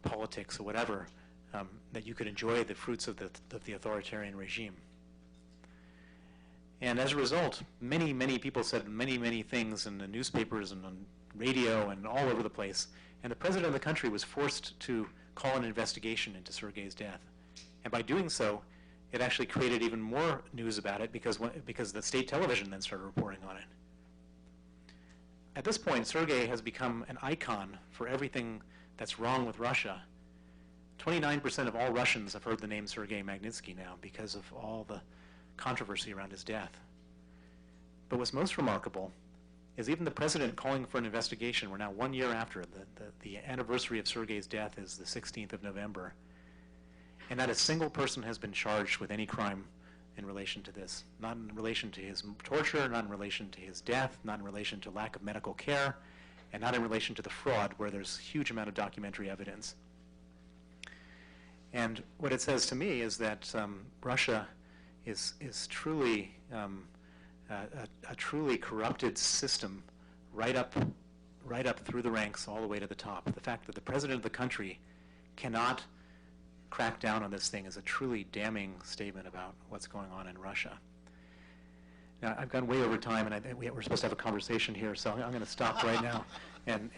politics or whatever, that you could enjoy the fruits of the authoritarian regime. And as a result, many, many people said many, many things in the newspapers and on radio and all over the place. And the president of the country was forced to call an investigation into Sergei's death. And by doing so, it actually created even more news about it because the state television then started reporting on it. At this point, Sergei has become an icon for everything that's wrong with Russia. 29% of all Russians have heard the name Sergei Magnitsky now because of all the controversy around his death. But what's most remarkable is even the president calling for an investigation. We're now 1 year after. The anniversary of Sergei's death is the 16th of November. And not a single person has been charged with any crime in relation to this. Not in relation to his torture, not in relation to his death, not in relation to lack of medical care, and not in relation to the fraud, where there's a huge amount of documentary evidence. And what it says to me is that Russia is truly a truly corrupted system right up through the ranks all the way to the top. The fact that the president of the country cannot crack down on this thing is a truly damning statement about what's going on in Russia. Now, I've gone way over time, and we're supposed to have a conversation here, so I'm going to stop right now, and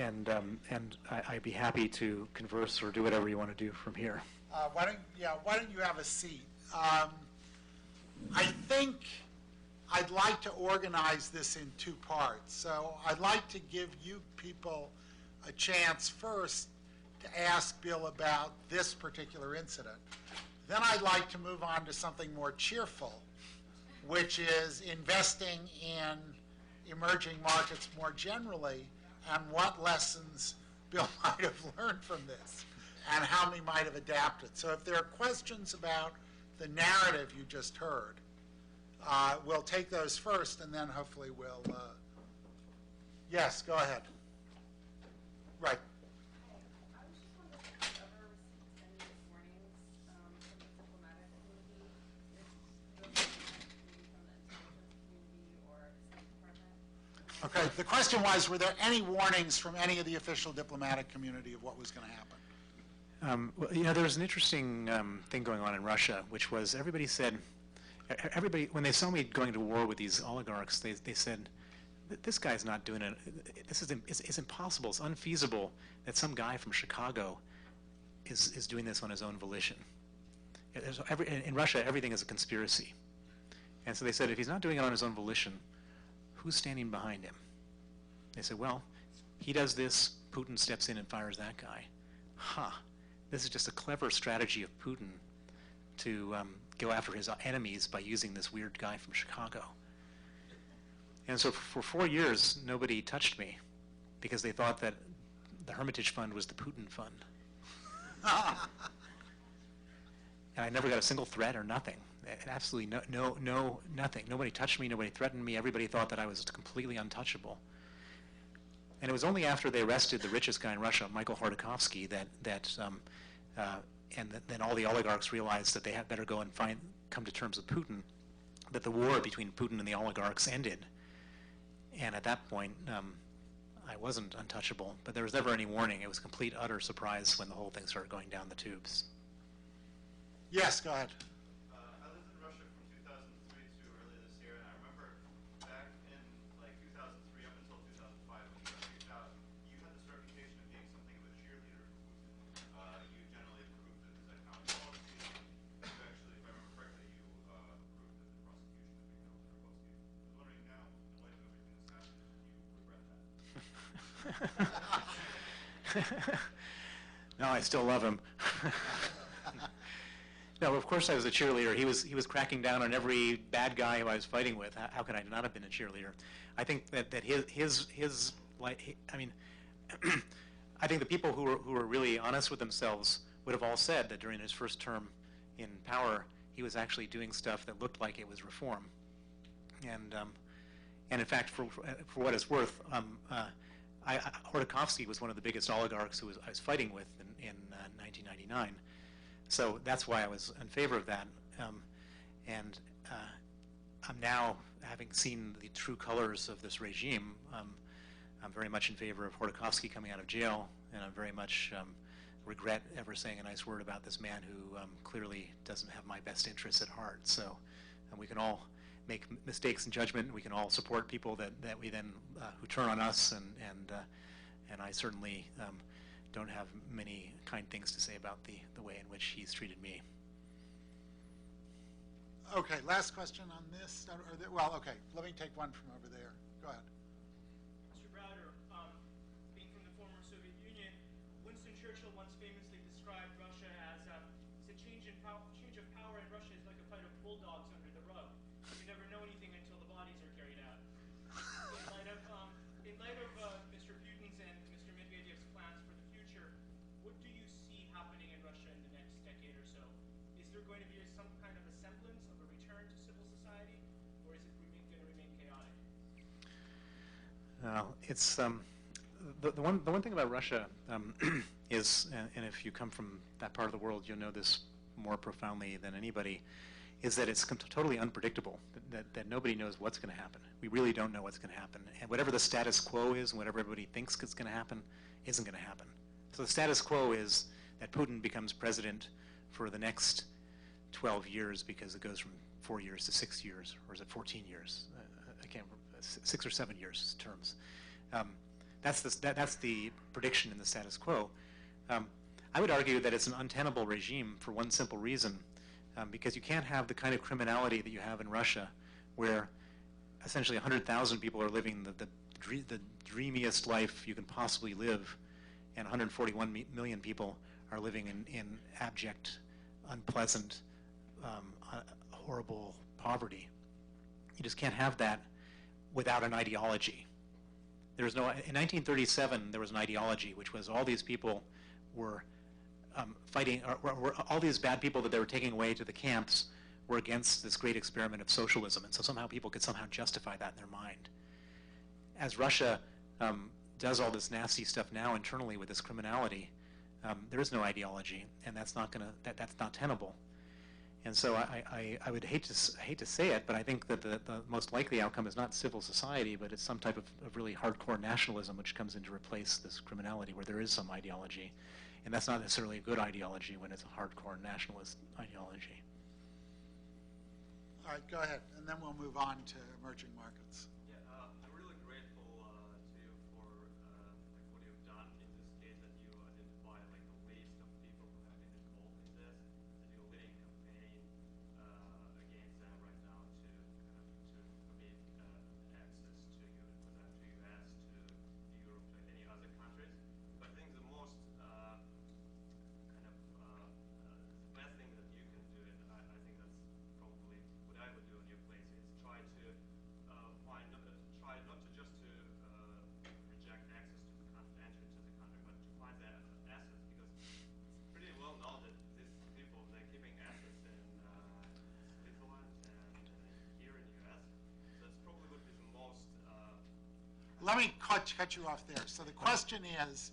I'd be happy to converse or do whatever you want to do from here. Why don't you have a seat? I think I'd like to organize this in two parts. So I'd like to give you people a chance first to ask Bill about this particular incident. Then I'd like to move on to something more cheerful, which is investing in emerging markets more generally, and what lessons Bill might have learned from this, and how he might have adapted. So if there are questions about the narrative you just heard, we'll take those first, and then hopefully we'll... Yes, go ahead. Right. I was just wondering if you ever received any warnings from the diplomatic community, from the intelligence community or State Department? Okay, the question was, were there any warnings from any of the official diplomatic community of what was going to happen? Well, you know, there was an interesting thing going on in Russia, which was everybody said, when they saw me going to war with these oligarchs, they said, this guy's not doing it. It's impossible. It's unfeasible that some guy from Chicago is doing this on his own volition. In Russia, everything is a conspiracy. And so they said, if he's not doing it on his own volition, who's standing behind him? They said, well, he does this, Putin steps in and fires that guy. This is just a clever strategy of Putin to go after his enemies by using this weird guy from Chicago. And so for 4 years, nobody touched me because they thought that the Hermitage Fund was the Putin fund. And I never got a single threat or nothing. Absolutely nothing. Nobody touched me, nobody threatened me. Everybody thought that I was completely untouchable. And it was only after they arrested the richest guy in Russia, Michael Khodorkovsky, then all the oligarchs realized that they had better go and come to terms with Putin, that the war between Putin and the oligarchs ended. And at that point, I wasn't untouchable, but there was never any warning. It was a complete, utter surprise when the whole thing started going down the tubes. Yes, go ahead. I lived in Russia from 2003 to earlier this year, and I remember back in like 2003 up until 2005 when you got kicked out, you had this reputation of being something of a cheerleader for Putin. You generally approved of his economic policies. You actually, if I remember correctly, you approved of the prosecution of Mikhail Khodorkovsky. I was wondering now, in light of everything that's happened, if you regret that. No, I still love him. No, of course I was a cheerleader. He was cracking down on every bad guy who I was fighting with. How could I not have been a cheerleader? I think that his like, I mean, I think the people who were really honest with themselves would have all said that during his first term in power, he was actually doing stuff that looked like it was reform. And in fact, for what it's worth, Khodorkovsky was one of the biggest oligarchs who I was fighting with in 1999. So that's why I was in favor of that. And I'm now, having seen the true colors of this regime, I'm very much in favor of Khodorkovsky coming out of jail, and I very much regret ever saying a nice word about this man who clearly doesn't have my best interests at heart. So we can all make mistakes in judgment, and we can all support people that we then, who turn on us, and I certainly don't have many kind things to say about the way in which he's treated me. Okay, last question on this. Well, okay, let me take one from over there. Go ahead. Mr. Browder, being from the former Soviet Union, Winston Churchill once famously described Russia as a change of power in Russia is like a fight of bulldogs under the rug. You never know anything until the bodies are carried out. In light of Mr. Putin's and Mr. Medvedev's plans for the future, what do you see happening in Russia in the next decade or so? Is there going to be some kind of a semblance of a return to civil society, or is it going to remain chaotic? It's the one thing about Russia is, and if you come from that part of the world, you'll know this more profoundly than anybody, is that it's totally unpredictable, that nobody knows what's going to happen. We really don't know what's going to happen. And whatever the status quo is, and whatever everybody thinks is going to happen, isn't going to happen. So the status quo is that Putin becomes president for the next 12 years because it goes from 4 years to 6 years, or is it 14 years? I can't remember, 6 or 7 years terms. That's the prediction in the status quo. I would argue that it's an untenable regime for one simple reason, because you can't have the kind of criminality that you have in Russia, where essentially 100,000 people are living the dreamiest life you can possibly live, and 141 million people are living in abject, unpleasant, horrible poverty. You just can't have that without an ideology. There was no, in 1937, there was an ideology, which was all these people were fighting, or all these bad people that they were taking away to the camps were against this great experiment of socialism, and so somehow people could somehow justify that in their mind. As Russia does all this nasty stuff now internally with this criminality, there is no ideology, and that's not that's not tenable. And so I would hate to say it, but I think that the most likely outcome is not civil society, but it's some type of really hardcore nationalism which comes in to replace this criminality where there is some ideology. And that's not necessarily a good ideology when it's a hardcore nationalist ideology. All right, go ahead, and then we'll move on to emerging markets. Yeah, I'm really grateful to you for what you've done in this case, that you identify like the list of people who have been involved in this, that you're leading a campaign against them right now to forbid access to U.S., to Europe, to any other countries. But I think the most the best thing that you can do, and I think that's probably what I would do in your place, is try to try not to just to reject access to the country, entry to the country, but to find the assets, because it's pretty well known that these people, they're keeping assets in Switzerland and here in the U.S. So that's probably would be the most. Let me cut you off there. So the question is,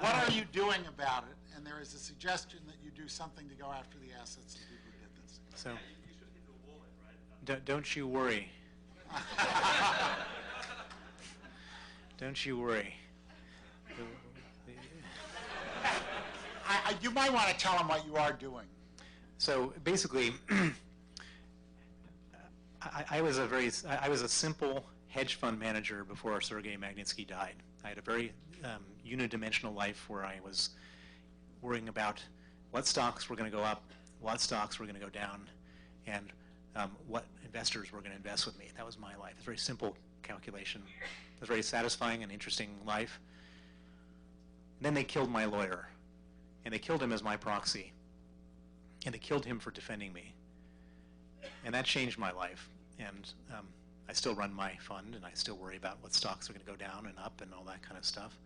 what are you doing about it? And there is a suggestion that you do something to go after the assets of the people who did this. So You should hit the wallet, right? don't you worry. Don't you worry. You might want to tell them what you are doing. So basically, I was a simple hedge fund manager before Sergei Magnitsky died. I had a very unidimensional life where I was worrying about what stocks were going to go up, what stocks were going to go down, and what investors were going to invest with me. That was my life. It's a very simple calculation. It was a very satisfying and interesting life. And then they killed my lawyer, and they killed him as my proxy, and they killed him for defending me. And that changed my life. And I still run my fund, and I still worry about what stocks are going to go down and up and all that kind of stuff.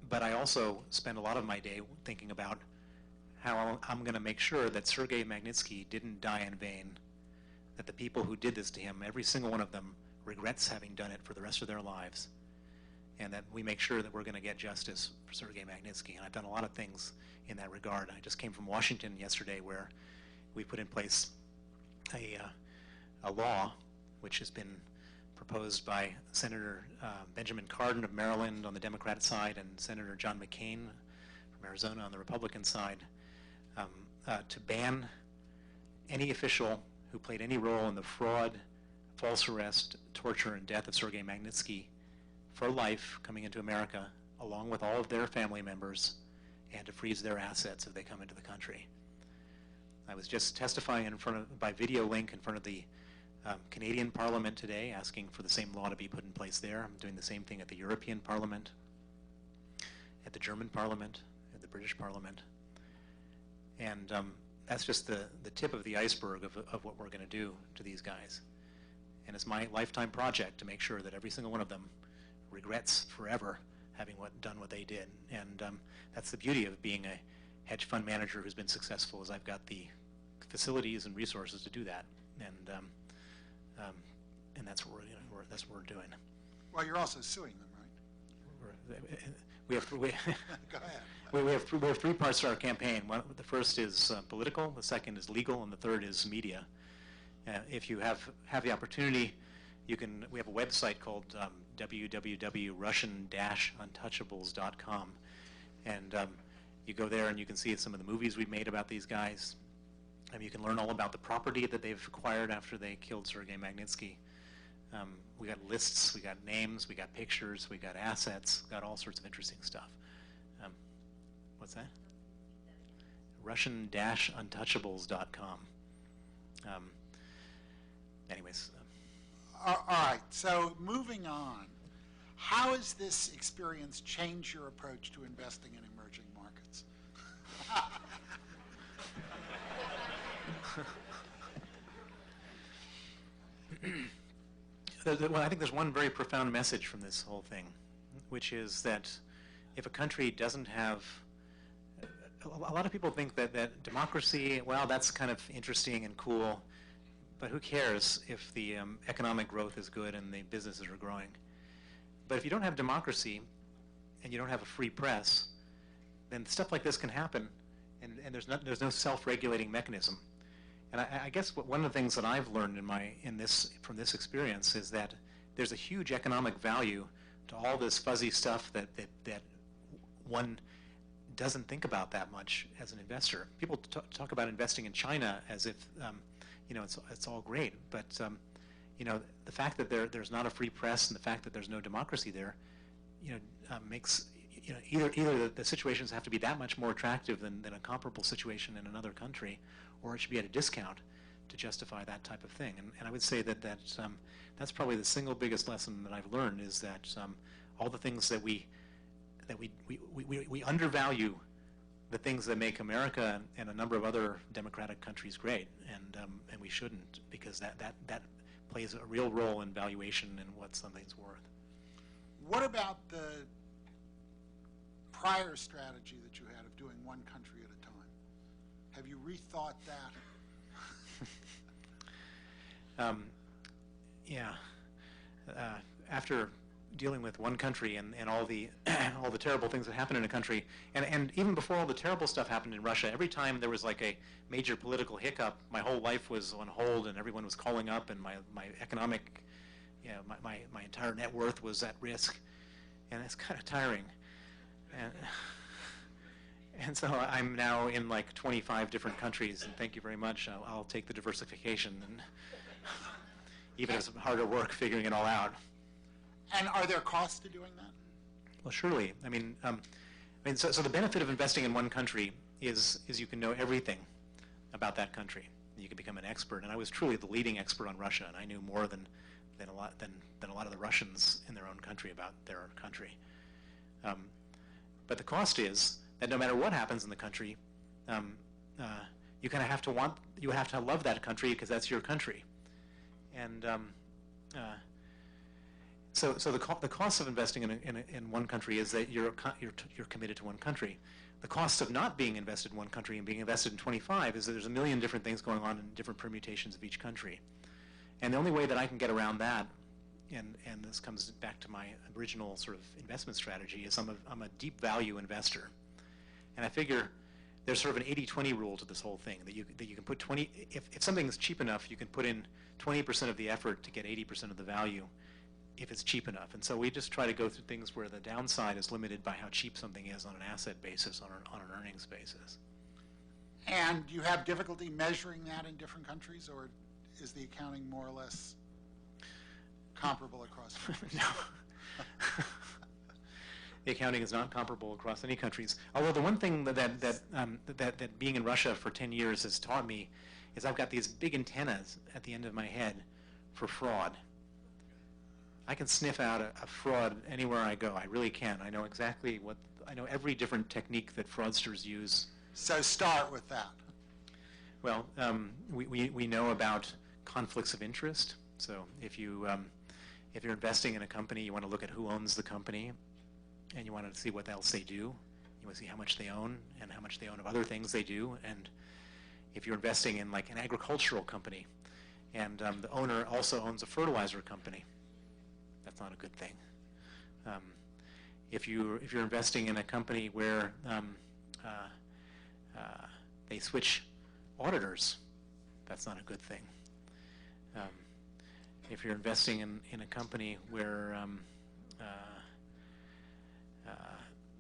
But I also spend a lot of my day thinking about how I'm going to make sure that Sergei Magnitsky didn't die in vain, that the people who did this to him, every single one of them, regrets having done it for the rest of their lives, and that we make sure that we're going to get justice for Sergei Magnitsky. And I've done a lot of things in that regard. I just came from Washington yesterday, where we put in place a law which has been proposed by Senator Benjamin Cardin of Maryland on the Democratic side and Senator John McCain from Arizona on the Republican side, to ban any official who played any role in the fraud, false arrest, torture, and death of Sergei Magnitsky for life coming into America, along with all of their family members, and to freeze their assets if they come into the country. I was just testifying by video link in front of the Canadian Parliament today, asking for the same law to be put in place there. I'm doing the same thing at the European Parliament, at the German Parliament, at the British Parliament. And that's just the tip of the iceberg of what we're going to do to these guys. And it's my lifetime project to make sure that every single one of them regrets forever having done what they did. And that's the beauty of being a hedge fund manager who's been successful, is I've got the facilities and resources to do that. And that's what we're doing. Well, you're also suing them, right? We have Go ahead. we have three parts to our campaign. The first is political, the second is legal, and the third is media. If you have the opportunity, we have a website called www.russian-untouchables.com, and you go there and you can see some of the movies we've made about these guys. You can learn all about the property that they've acquired after they killed Sergei Magnitsky. We got lists, we got names, we got pictures, we got assets, got all sorts of interesting stuff. What's that? Russian-untouchables.com. Anyways. All right, so moving on. How has this experience changed your approach to investing in emerging markets? Well, I think there's one very profound message from this whole thing, which is that if a country doesn't have, a lot of people think that democracy, well, that's kind of interesting and cool, but who cares if the economic growth is good and the businesses are growing? But if you don't have democracy and you don't have a free press, then stuff like this can happen, and there's no self-regulating mechanism. And I guess one of the things that I've learned from this experience is that there's a huge economic value to all this fuzzy stuff that one doesn't think about that much as an investor. People talk about investing in China as if it's all great, but the fact that there's not a free press and the fact that there's no democracy there, makes either the situations have to be that much more attractive than a comparable situation in another country, or it should be at a discount to justify that type of thing. And I would say that's probably the single biggest lesson that I've learned, is that all the things that we undervalue the things that make America and a number of other democratic countries great, and we shouldn't, because that plays a real role in valuation and what something's worth. What about the prior strategy that you had of doing one country at a time? Have you rethought that? Yeah. After dealing with one country and all the all the terrible things that happen in a country, and even before all the terrible stuff happened in Russia, every time there was like a major political hiccup, my whole life was on hold, and everyone was calling up, and my economic, my entire net worth was at risk, and it's kind of tiring. And so I'm now in like 25 different countries, and thank you very much. I'll take the diversification, and even if it's harder work figuring it all out. And are there costs to doing that? Well, surely. So the benefit of investing in one country is you can know everything about that country. You can become an expert. And I was truly the leading expert on Russia, and I knew more than a lot of the Russians in their own country about their country. But the cost is that no matter what happens in the country, you kind of have to love that country because that's your country. And so the cost of investing in one country is that you're committed to one country. The cost of not being invested in one country and being invested in 25 is that there's a million different things going on in different permutations of each country. And the only way that I can get around that, and this comes back to my original sort of investment strategy, is I'm a deep value investor. And I figure there's sort of an 80-20 rule to this whole thing, that you can put 20, if something's cheap enough, you can put in 20% of the effort to get 80% of the value if it's cheap enough. And so we just try to go through things where the downside is limited by how cheap something is on an asset basis, on an earnings basis. And do you have difficulty measuring that in different countries, or is the accounting more or less comparable across countries? No. The accounting is not comparable across any countries. Although the one thing that being in Russia for 10 years has taught me is I've got these big antennas at the end of my head for fraud. I can sniff out a fraud anywhere I go. I really can. I know exactly I know every different technique that fraudsters use. So start with that. Well, we know about conflicts of interest. So if you're investing in a company, you want to look at who owns the company, and you want to see what else they do. You want to see how much they own and how much they own of other things they do. And if you're investing in like an agricultural company, and the owner also owns a fertilizer company, that's not a good thing. If you're investing in a company where they switch auditors, that's not a good thing. If you're investing in a company where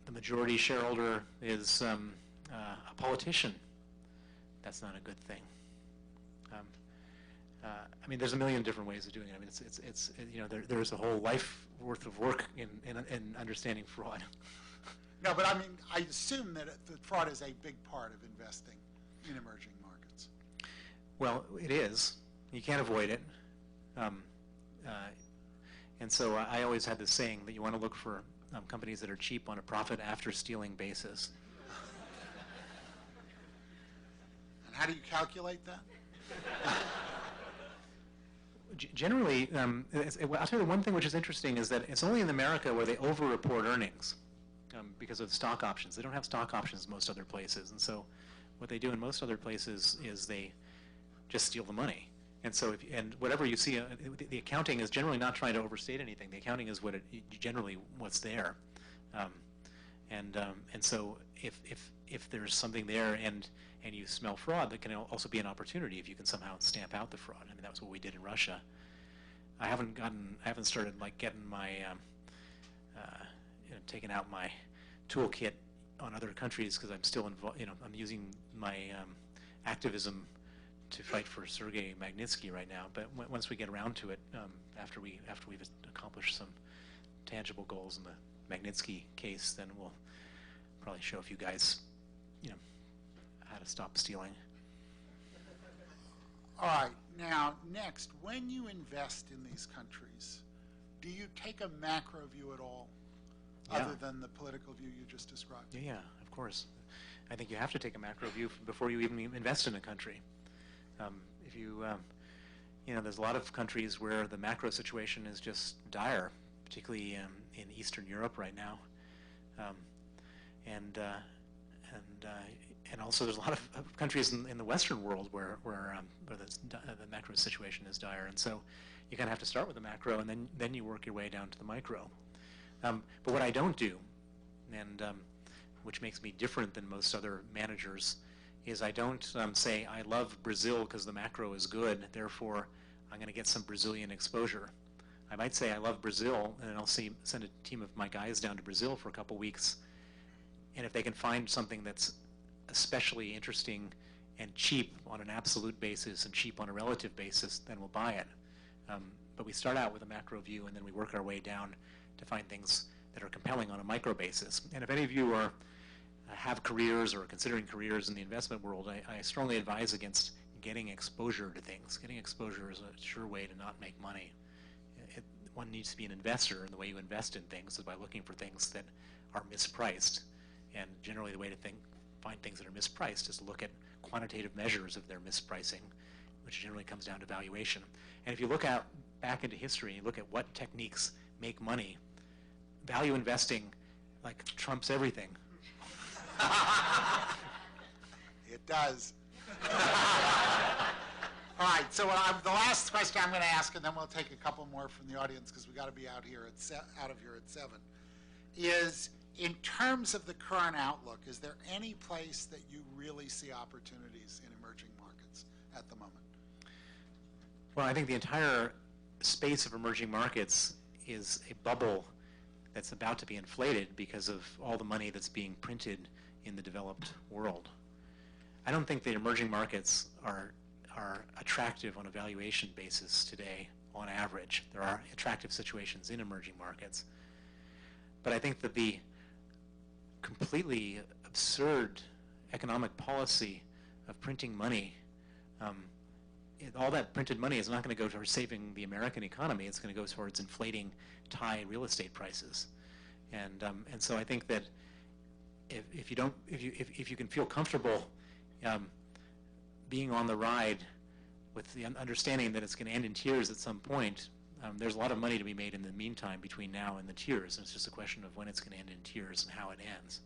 the majority shareholder is a politician, that's not a good thing. I mean, there's a million different ways of doing it. I mean, there's a whole life worth of work in understanding fraud. No, but I mean, I assume that fraud is a big part of investing in emerging markets. Well, it is. You can't avoid it. And so I always had this saying that you want to look for companies that are cheap on a profit after stealing basis. And how do you calculate that? Generally, I'll tell you one thing which is interesting is that it's only in America where they over-report earnings because of stock options. They don't have stock options in most other places. And so what they do in most other places is they just steal the money. And so, and whatever you see, the accounting is generally not trying to overstate anything. The accounting is generally what's there. And so if there's something there and you smell fraud, that can also be an opportunity if you can somehow stamp out the fraud. I mean, that was what we did in Russia. I haven't started like getting my, taking out my toolkit on other countries because I'm still involved. I'm using my activism to fight for Sergei Magnitsky right now. But once we get around to it, after we've accomplished some tangible goals in the Magnitsky case, then we'll probably show a few guys, how to stop stealing. All right. Now, next, when you invest in these countries, do you take a macro view at all, other than the political view you just described? Yeah, of course. I think you have to take a macro view before you even invest in a country. If you, there's a lot of countries where the macro situation is just dire, particularly in Eastern Europe right now, and also there's a lot of countries in the Western world where the macro situation is dire, and so you kind of have to start with the macro, and then you work your way down to the micro. But what I don't do, and which makes me different than most other managers, is I don't say I love Brazil because the macro is good, therefore I'm going to get some Brazilian exposure. I might say I love Brazil, and I'll send a team of my guys down to Brazil for a couple weeks, and if they can find something that's especially interesting and cheap on an absolute basis and cheap on a relative basis, then we'll buy it. But we start out with a macro view, and then we work our way down to find things that are compelling on a micro basis. And if any of you have careers or considering careers in the investment world, I strongly advise against getting exposure to things. Getting exposure is a sure way to not make money. One needs to be an investor, and the way you invest in things is by looking for things that are mispriced. And generally the way to find things that are mispriced is to look at quantitative measures of their mispricing, which generally comes down to valuation. And if you look back into history and look at what techniques make money, value investing like trumps everything. It does. All right, so the last question I'm going to ask, and then we'll take a couple more from the audience because we got to be out of here at 7, is in terms of the current outlook, is there any place that you really see opportunities in emerging markets at the moment? Well, I think the entire space of emerging markets is a bubble that's about to be inflated because of all the money that's being printed in the developed world. I don't think the emerging markets are attractive on a valuation basis today on average. There are attractive situations in emerging markets. But I think that the completely absurd economic policy of printing money, all that printed money is not going to go towards saving the American economy. It's going to go towards inflating Thai real estate prices, and so I think that if you can feel comfortable being on the ride with the understanding that it's going to end in tears at some point, there's a lot of money to be made in the meantime between now and the tears. And it's just a question of when it's going to end in tears and how it ends.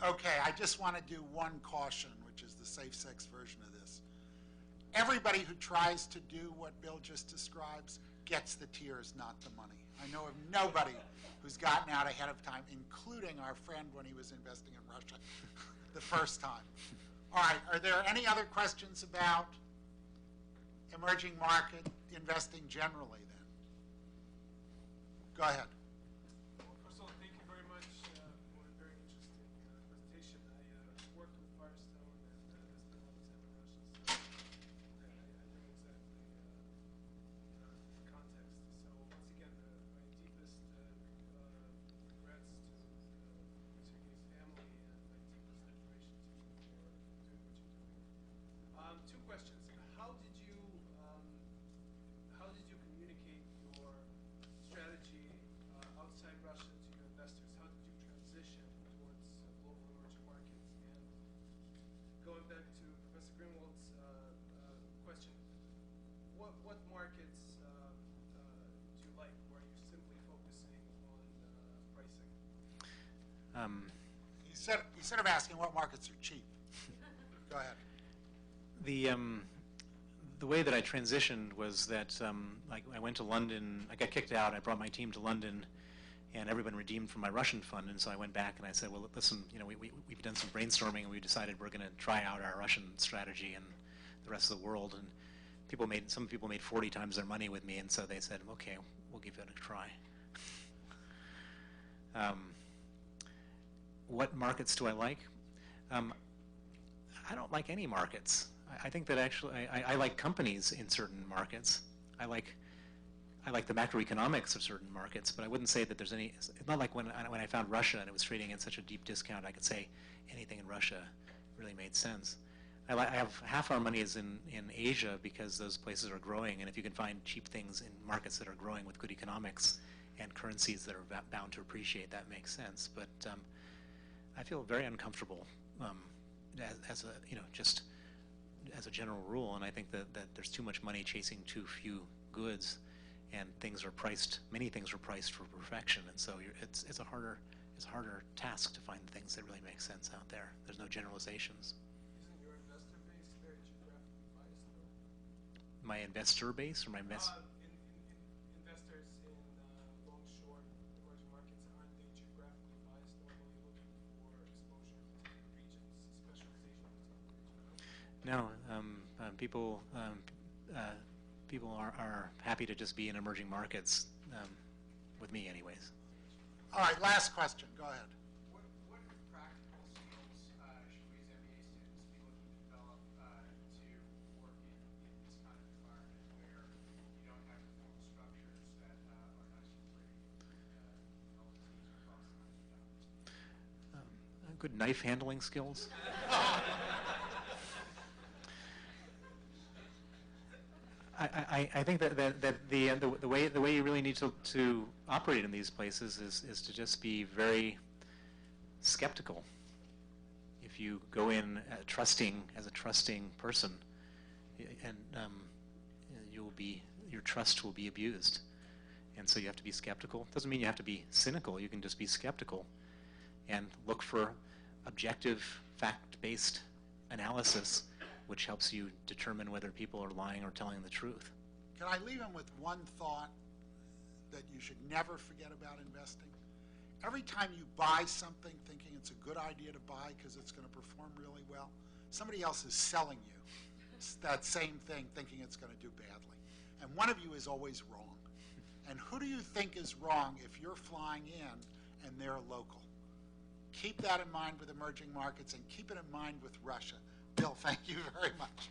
Okay, I just want to do one caution, which is the safe sex version of this. Everybody who tries to do what Bill just describes gets the tears, not the money. I know of nobody who's gotten out ahead of time, including our friend when he was investing in Russia the first time. All right, are there any other questions about emerging market investing generally then? Go ahead. Well, first of all, thank you very much for a very interesting presentation. I worked with Firestone and spent a lot of time in Russia, so I know exactly the context. So once again, my deepest regrets to Sergei's family and my deepest admiration to you for doing what you're doing. Two questions. How did you communicate your then to Professor Greenwald's question. What markets do you like, or are you simply focusing on pricing? Instead of asking what markets are cheap, go ahead. The way that I transitioned was that like I went to London. I got kicked out. I brought my team to London, and everyone redeemed from my Russian fund. And so I went back and I said, well, listen, we've done some brainstorming and we decided we're going to try out our Russian strategy and the rest of the world. And some people made 40 times their money with me, and so they said, okay, we'll give it a try. What markets do I like? I don't like any markets. I think that actually I like companies in certain markets. I like the macroeconomics of certain markets, but I wouldn't say that there's any. It's not like when I found Russia and it was trading at such a deep discount, I could say anything in Russia really made sense. I have half our money is in Asia because those places are growing, and if you can find cheap things in markets that are growing with good economics and currencies that are bound to appreciate, that makes sense. But I feel very uncomfortable as a general rule, and I think that there's too much money chasing too few goods, and many things are priced for perfection, and so it's a harder task to find things that really make sense out there. There's no generalizations. Isn't your investor base very geographically biased, though? My investor base, or my investors in long, short emerging markets, aren't they geographically biased, normally looking for exposure to regions, specialization in particular region? No, people are happy to just be in emerging markets, with me anyways. All right, last question. Go ahead. What practical skills should we as MBA students be looking to develop to work in this kind of environment where you don't have to form structures that are nice and pretty and all the T's are crossed and I's are dotted? Good knife handling skills. I think that the way you really need to operate in these places is to just be very skeptical. If you go in as a trusting person, and your trust will be abused, and so you have to be skeptical. Doesn't mean you have to be cynical. You can just be skeptical, and look for objective, fact-based analysis, which helps you determine whether people are lying or telling the truth. Can I leave him with one thought that you should never forget about investing? Every time you buy something thinking it's a good idea to buy because it's going to perform really well, somebody else is selling you that same thing thinking it's going to do badly. And one of you is always wrong. And who do you think is wrong if you're flying in and they're local? Keep that in mind with emerging markets, and keep it in mind with Russia. Bill, thank you very much.